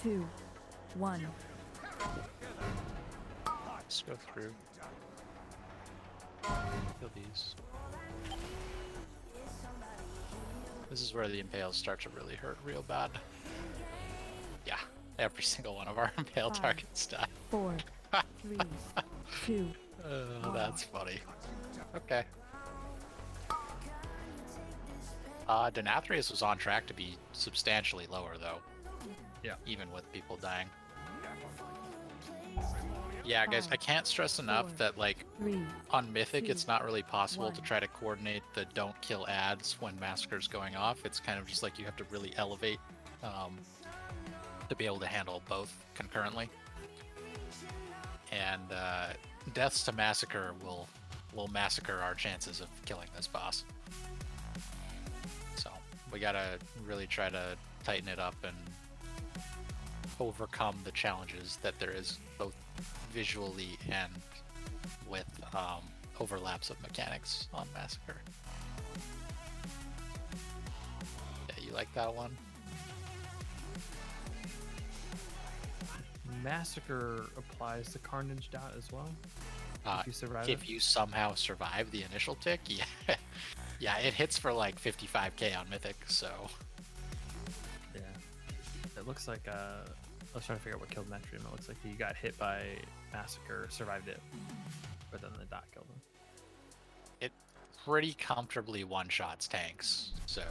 2, 1. Let's go through. Kill these. This is where the impales start to really hurt real bad. Yeah, Every single one of our impale 5, targets die. 4, 3, 2. Oh, that's funny. Okay. Denathrius was on track to be substantially lower, though. Yeah. Even with people dying. Yeah, guys, I can't stress enough that, like, 3, on Mythic, 2, it's not really possible to 1. try to coordinate the don't kill ads when Massacre's going off. It's kind of just like you have to really elevate to be able to handle both concurrently. And deaths to Massacre will massacre our chances of killing this boss. So we gotta really try to tighten it up and overcome the challenges that there is both visually and with overlaps of mechanics on Massacre. Yeah, you like that one? Massacre applies to Carnage Dot as well. If you survive if it. you somehow survive the initial tick, yeah, yeah, it hits for like 55k on Mythic. So Yeah. It looks like I was trying to figure out what killed Metrium. It looks like he got hit by Massacre, survived it, but then the dot killed him. it pretty comfortably one-shots tanks. So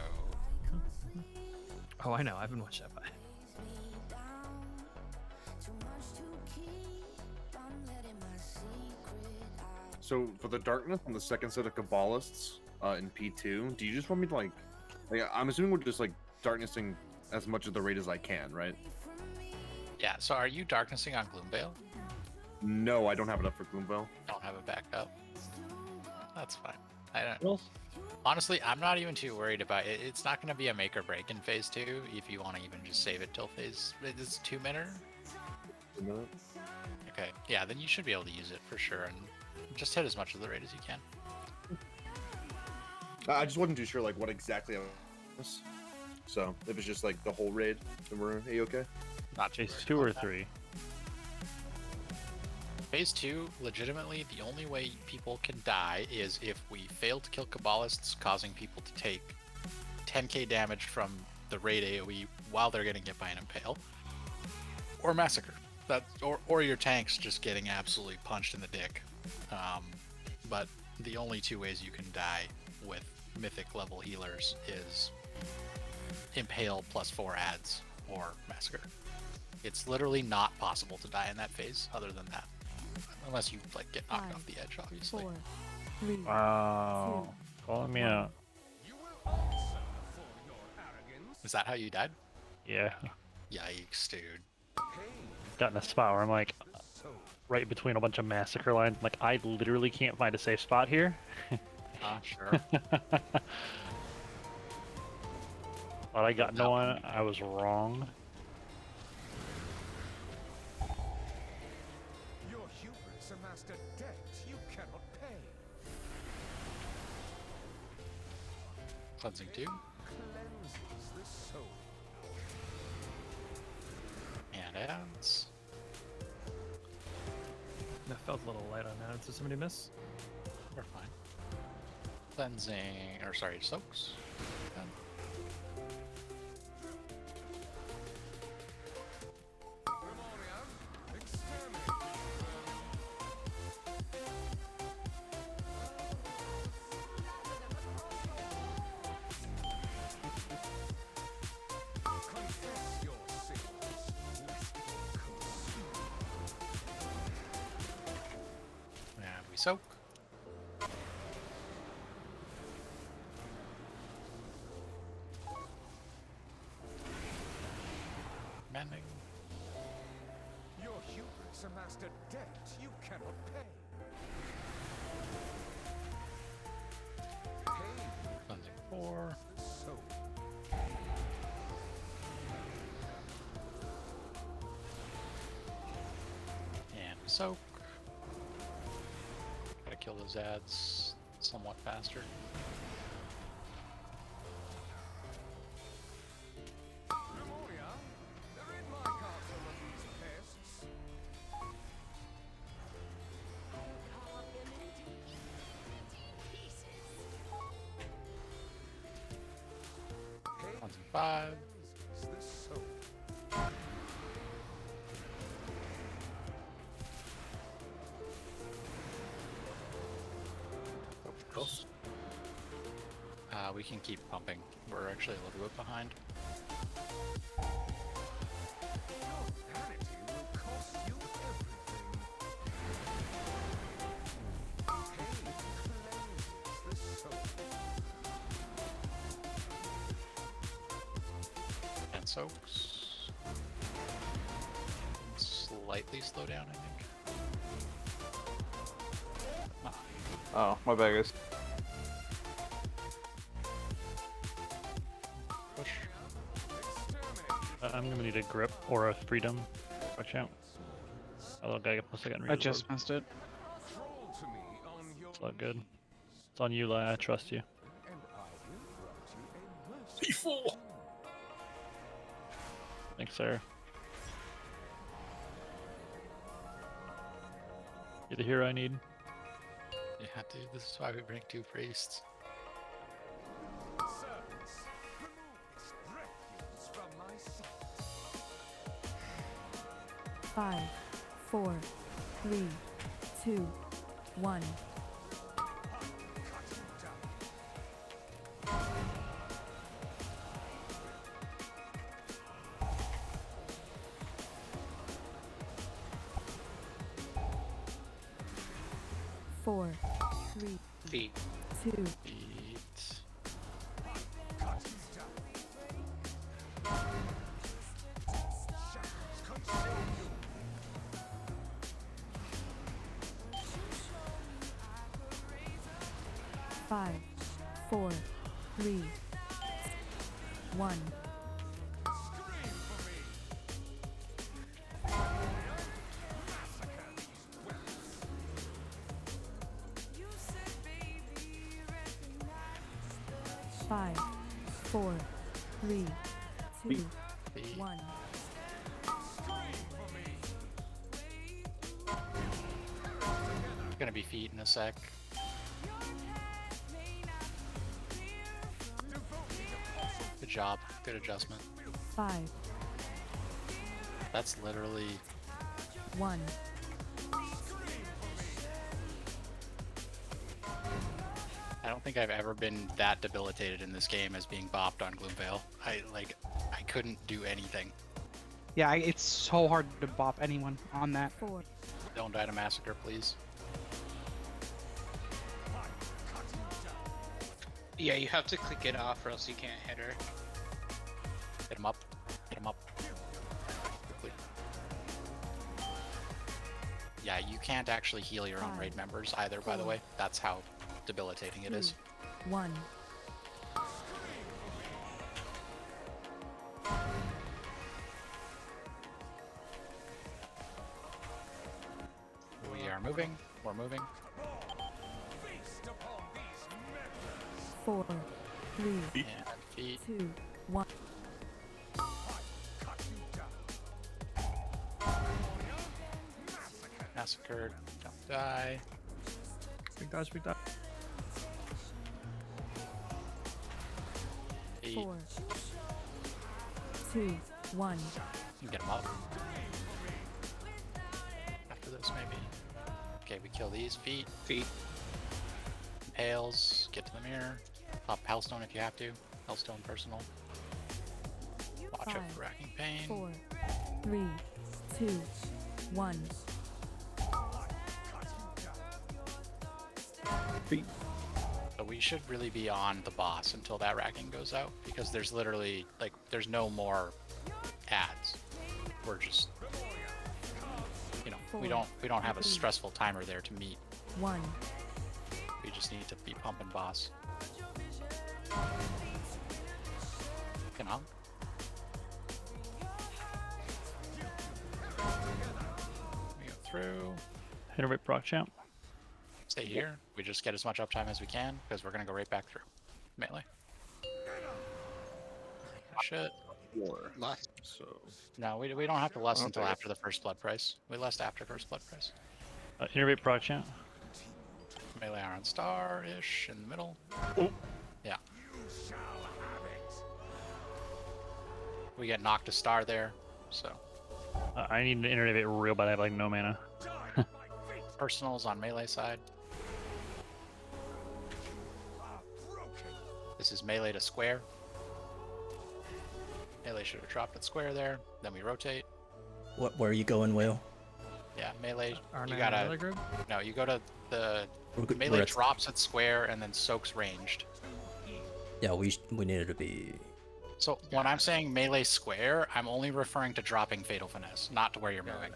Oh, I know. I've been watching that by. So for the darkness on the second set of Kabbalists in P2, do you just want me to like I'm assuming we're just like darknessing as much of the raid as I can, right? yeah, so are you darknessing on Gloomveil? No, I don't have enough for Gloomveil. Don't have it backed up. That's fine. I don't. Honestly, I'm not even too worried about it. It's not going to be a make or break in phase 2 if you want to even just save it till phase. It's 2 minute. 2 minute. Okay, yeah, then you should be able to use it for sure and just hit as much of the raid as you can. I just wasn't too sure like what exactly I was. So if it's just like the whole raid, then we're A-okay. Not too Phase worried 2 or about that. 3? Phase 2, legitimately, the only way people can die is if we fail to kill Kabbalists, causing people to take 10k damage from the raid AoE while they're getting hit by an impale. Or Massacre. Or your tanks just getting absolutely punched in the dick. But the only 2 ways you can die with Mythic level healers is Impale plus 4 ads or Massacre. It's literally not possible to die in that phase other than that. Unless you like get knocked 5, off the edge, obviously. 4, 3, Wow. Calling me out. Is that how you died? Yeah. Yikes, dude. Got in a spot where I'm like right between a bunch of Massacre lines. Like, I literally can't find a safe spot here. Sure. But I got no one. I was wrong. Your hubris amassed a debt you cannot pay. Cleansing 2. Cleanses the soul. And ads. That felt a little light on that. Did somebody miss? We're fine. Cleansing, or sorry, soaks. Done. Confess your sins. And we soak. Mending. Your hubris amassed a debt you cannot pay. Cleansing 4. The soul. And we soak. Gotta kill those ads somewhat faster. Memoria, they're in my castle of these pests. Cleansing 5. The soul. We can keep pumping. We're actually a little bit behind. Vanity will cost you everything. Pain cleanses the soul. And soaks. Slightly slow down, I think. Oh, my bad, guys. Push. I'm gonna need a grip or a freedom. Watch out. Oh, okay, plus I got I just missed it. It's all good. It's on you, Lai. I trust you. P4! Thanks, sir. You're the hero I need. Yeah, dude, this is why we bring 2 priests. Servants, remove this refuse from my sight. 5, 4, 3, 2, 1. Four, 3, Feet. 2, Feet. 5, 4, 3, 1. Five, 4, 3, 2, 1. Gonna be feet in a sec. Good job. Good adjustment. 5, That's literally 1. I don't think I've ever been that debilitated in this game as being bopped on Gloomvale. I couldn't do anything. Yeah, it's so hard to bop anyone on that. 4. Don't die to massacre, please. Yeah, you have to click it off or else you can't hit her. Hit him up. Hit him up. Quickly. Yeah, you can't actually heal your own raid members either, by the way. That's how debilitating it is. 1. We are moving. We're moving. 4, 3, And feet. 2, 1. Massacred. Don't die. Big dodge, big dodge. 8. 4, 2, 1. You get him up. After this, maybe. Okay, we kill these. Feet. Feet. Impales. Get to the mirror. Pop Hellstone if you have to. Hellstone personal. Watch out 5, for racking pain. 4, 3, 2, 1. Feet. So we should really be on the boss until that racking goes out, because there's literally there's no more ads. We're just we don't have a stressful timer there to meet. 1. We just need to be pumping boss. You know. We go through. Innervate proc champ. Stay here. We just get as much uptime as we can because we're gonna go right back through melee. Shit. Last. So. No, we don't have to lust Okay. until after the first blood price. We lust after first blood price. Innervate proc champ. Melee Iron Star-ish in the middle. Yeah. We get knocked a star there, so. I need to innervate real bad. I have like no mana. Personals on melee side. This is melee to square. Melee should have dropped at square there. Then we rotate. Where are you going, Whale? Yeah, melee. Aren't You I in gotta. another group? No, you go to the We're melee at- drops at square and then soaks ranged. Yeah, we needed to be. So when I'm saying melee square, I'm only referring to dropping Fatal Finesse, not to where you're moving.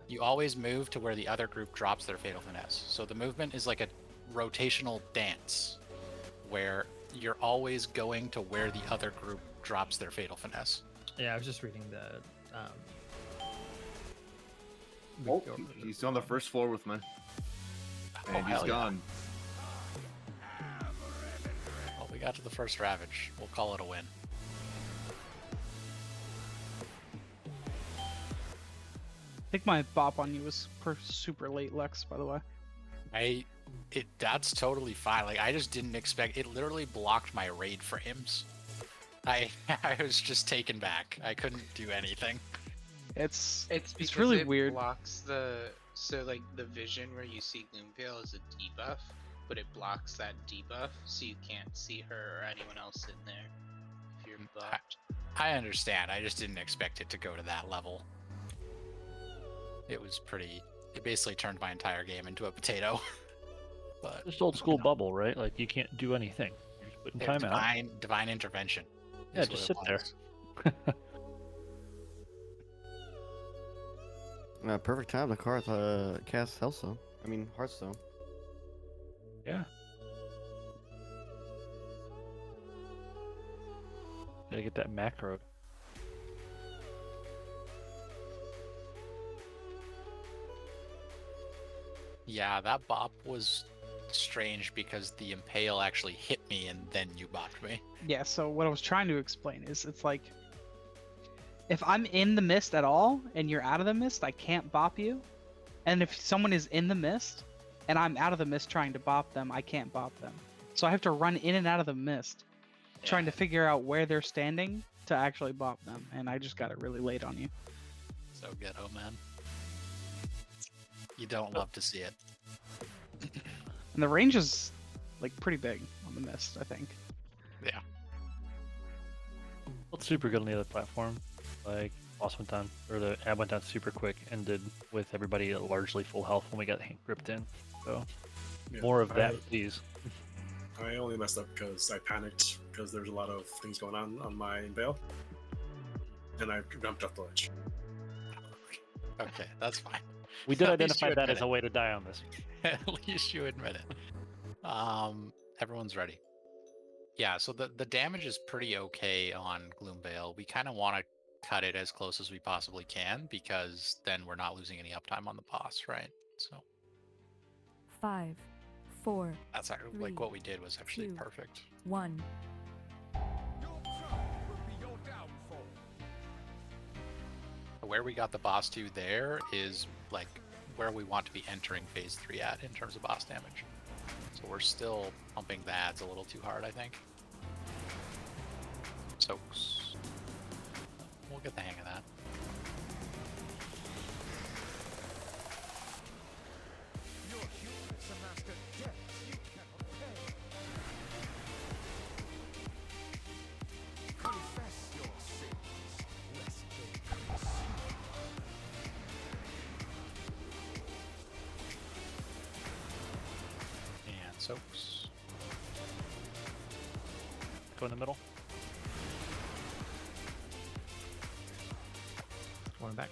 You always move to where the other group drops their Fatal Finesse. So the movement is like a rotational dance where you're always going to where the other group drops their Fatal Finesse. Yeah, I was just reading the. Oh, he's on the first floor with me. And he's hell yeah. gone. Well, we got to the first Ravage. We'll call it a win. I think my bop on you was super late, Lex, by the way. That's totally fine. Like, I just didn't expect it. Literally blocked my raid frames. I was just taken back. I couldn't do anything. It's because really it weird. Blocks like the vision where you see Gloomveil as a debuff, but it blocks that debuff, so you can't see her or anyone else in there if you're buffed. I understand. I just didn't expect it to go to that level. It was pretty. It basically turned my entire game into a potato. But Just old school bubble, right? Like you can't do anything. You're just putting time out. Divine intervention. Yeah, is just what sit it there. was. Perfect time to cast Hearthstone. I mean Hearthstone. Yeah. Gotta get that macro. Yeah, that bop was strange because the impale actually hit me and then you bopped me. Yeah, so what I was trying to explain is it's like if I'm in the mist at all and you're out of the mist, I can't bop you. And if someone is in the mist and I'm out of the mist trying to bop them, I can't bop them. So I have to run in and out of the mist trying to figure out where they're standing to actually bop them. And I just got it really late on you. So ghetto, man. You don't love to see it. And the range is like pretty big on the mist, I think. Yeah. It's super good on the other platform. Like boss went down, or the ad went down super quick, ended with everybody at largely full health when we got gripped in. So Yeah, more of that, please. I only messed up because I panicked because there's a lot of things going on my Veil, and I jumped off the ledge. Okay, that's fine. We did At least identify you that admit as a it. way to die on this. At least you admit it. Everyone's ready. Yeah, so the damage is pretty okay on Gloomveil. We kind of want to cut it as close as we possibly can because then we're not losing any uptime on the boss, right? So 5, 4. that's actually, like what we did was actually 2, perfect. 1. Where we got the boss to there is like where we want to be entering phase 3 at in terms of boss damage. So we're still pumping the ads a little too hard, I think. So we'll get the hang of that. Your hubris amassed a debt you cannot pay. Confess your sins, lest they consume. And soaks. Go in the middle. Going back.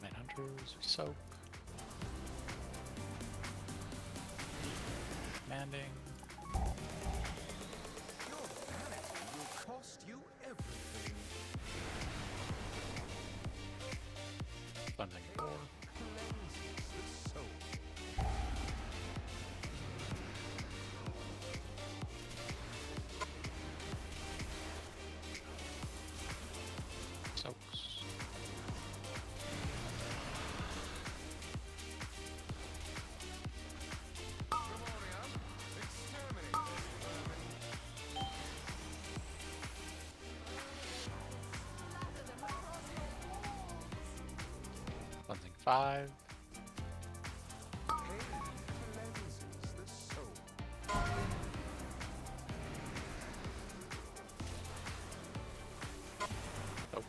Manhunters, we soak. Commanding. Your vanity will cost you everything. Cleansing door. Cleanses the soul. Soaks. 5. Oops.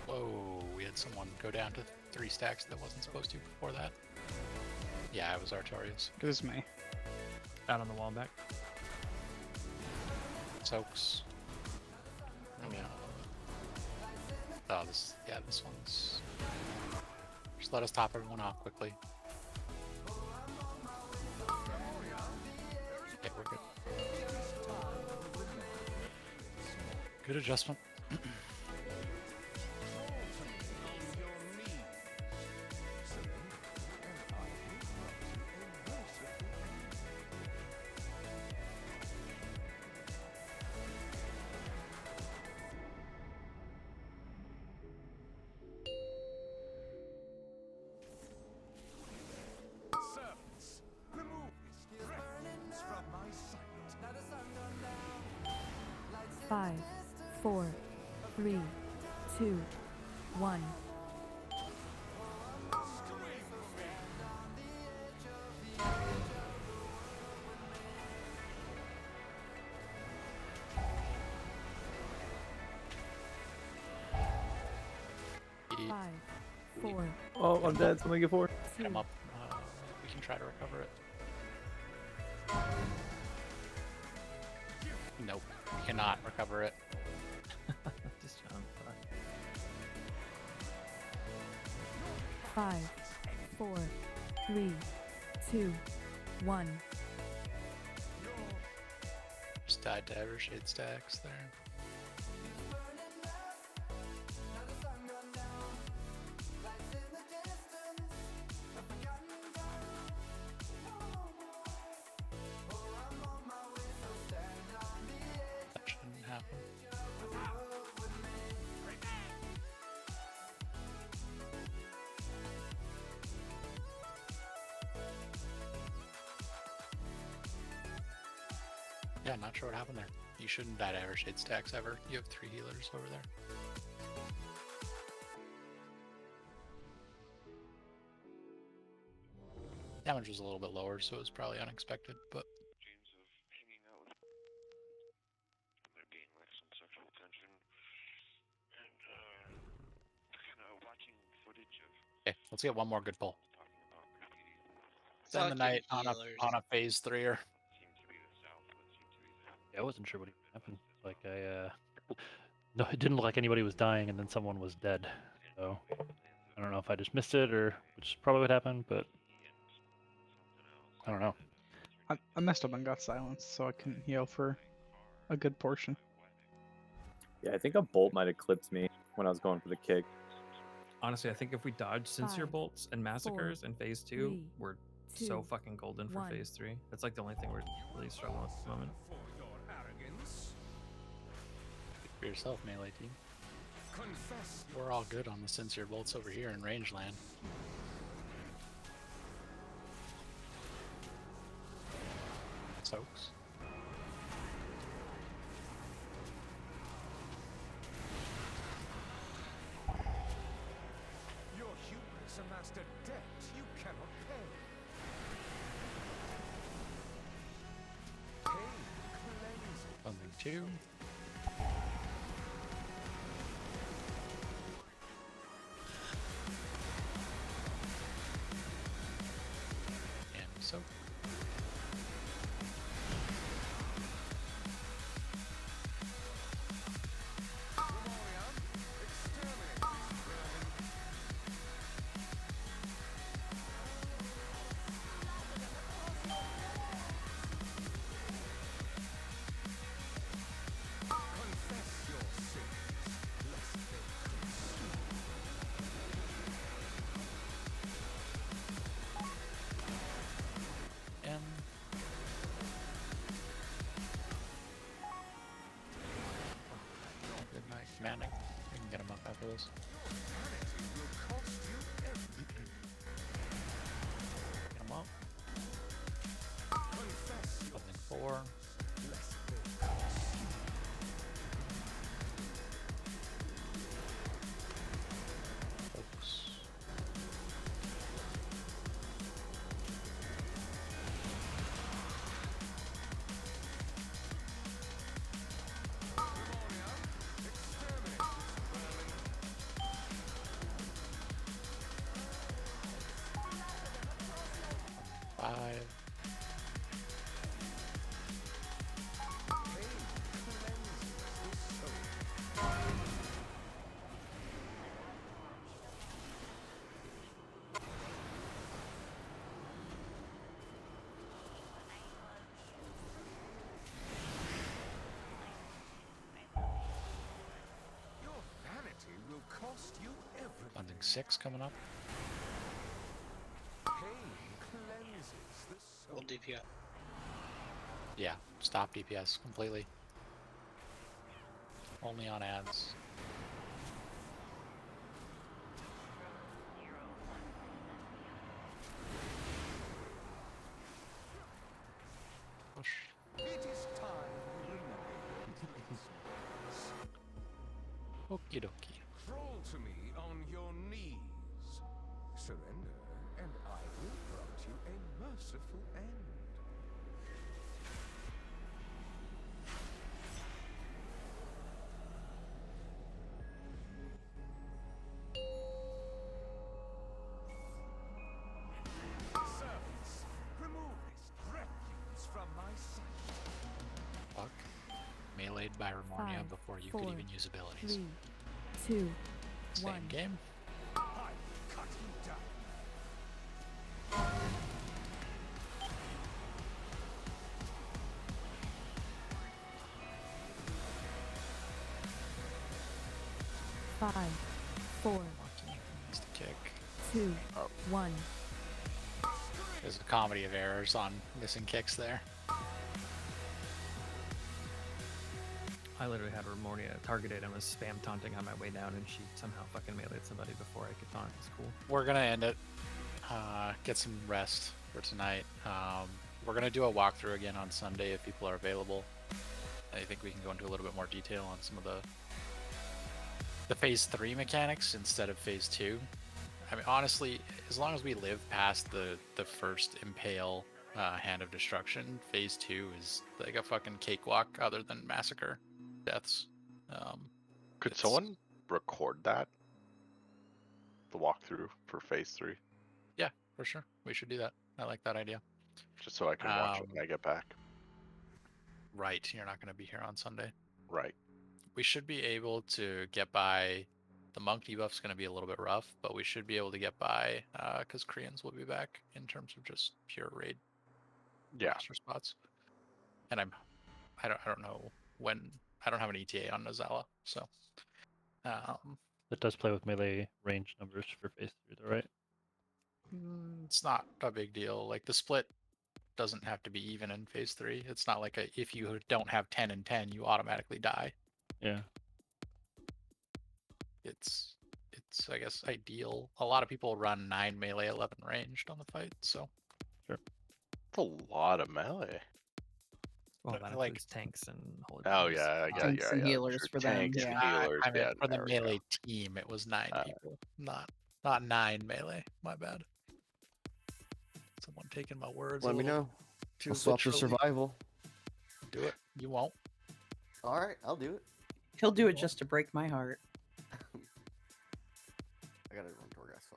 Whoa, we had someone go down to 3 stacks that wasn't supposed to before that. Yeah, it was Artorias. It was me. Out on the wall and back. Soaks. Oh yeah. Oh, this one's. Just let us top everyone off quickly. Yeah, we're good. Good adjustment. Servants, remove these refuse from my sight. 5, 4, 3, 2, 1. Five, 4. Oh, I'm dead. Something get 4. Come up. We can try to recover it. Nope. We cannot recover it. Just jump. 5, 4, 3, 2, 1. Just died to Evershade stacks there. That shouldn't happen. Yeah, not sure what happened there. You shouldn't die to Evershade stacks ever. You have 3 healers over there. Damage was a little bit lower, so it was probably unexpected, but okay, let's get one more good pull. Spend the night on a phase 3er. Yeah, I wasn't sure what happened. Like no, it didn't look like anybody was dying, and then someone was dead. So I don't know if I just missed it or which is probably what happened, but I don't know. I messed up and got silenced, so I couldn't heal for a good portion. Yeah, I think a bolt might have clipped me when I was going for the kick. Honestly, I think if we dodge sincere 5, bolts and massacres in phase 2, 3, we're so 2, fucking golden for 1. phase 3. That's like the only thing we're really struggling with at the moment. Speak for yourself, melee team. We're all good on the sincere bolts over here in rangeland. Soaks. Your hubris amassed a debt you cannot pay. Pain cleanses. Something 2. And soak. Confess your sins, lest they consume. And good night, Manic. We can get him up after this. 6 coming up. We'll DPS. Yeah, stop DPS completely. Only on ads. Push. It is time we remember. Okie dokie. Crawl to me on your knees. Surrender, and I will grant you a merciful end. Servants, remove this refuse from my sight. Fuck. Meleeed by Remornia 5, before you 4, could even use abilities. 3, 2, Same 1. game. I cut you down. 5, 4, Missed the kick. 2, 1. There's a comedy of errors on missing kicks there. I literally had Remornia targeted and was spam taunting on my way down, and she somehow fucking meleeed somebody before I could taunt. It's cool. We're gonna end it. Get some rest for tonight. We're gonna do a walkthrough again on Sunday if people are available. I think we can go into a little bit more detail on some of the phase 3 mechanics instead of phase 2. I mean, honestly, as long as we live past the first impale hand of destruction, phase 2 is like a fucking cakewalk other than massacre deaths. Could someone record that? The walkthrough for phase 3? Yeah, for sure. We should do that. I like that idea. Just so I can watch it when I get back. Right, you're not going to be here on Sunday. Right. We should be able to get by. The monk debuff's going to be a little bit rough, but we should be able to get by because Koreans will be back in terms of just pure raid master spots. And I don't know when. I don't have an ETA on Nozala, so That does play with melee range numbers for phase 3, though, right? it's not a big deal. Like the split doesn't have to be even in phase 3. It's not like if you don't have 10 and 10, you automatically die. Yeah. It's I guess ideal. A lot of people run 9 melee, 11 ranged on the fight, so sure. It's a lot of melee. Well, that like includes tanks and holy. Oh yeah, Tanks and healers for them, Tanks and yeah. healers. I mean, Yeah, for the there we go. melee team, it was 9 people, not 9 melee. My bad. Someone taking my words. Let me know. I'll swap for survival. Do it. You won't. All right, I'll do it. He'll do it just to break my heart. I gotta run Torghast.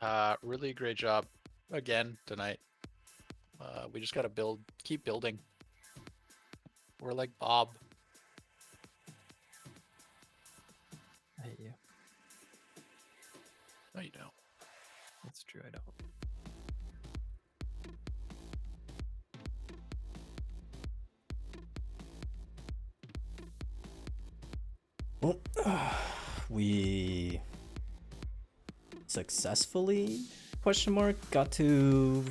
Fuck. Really great job again tonight. We just gotta keep building. We're like Bob. I hate you. No, you don't. That's true. I don't. Well, we successfully got to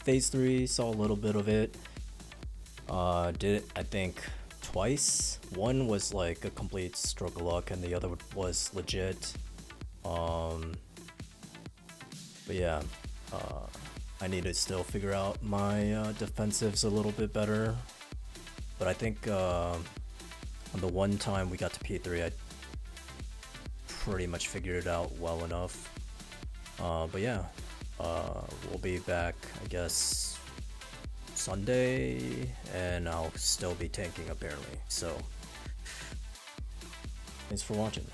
phase 3, saw a little bit of it. Did it, I think, twice. One was like a complete stroke of luck, and the other was legit. But yeah, I need to still figure out my defensives a little bit better. But I think on the one time we got to P3, I pretty much figured it out well enough. But yeah, we'll be back, I guess, Sunday, and I'll still be tanking apparently. So, thanks for watching.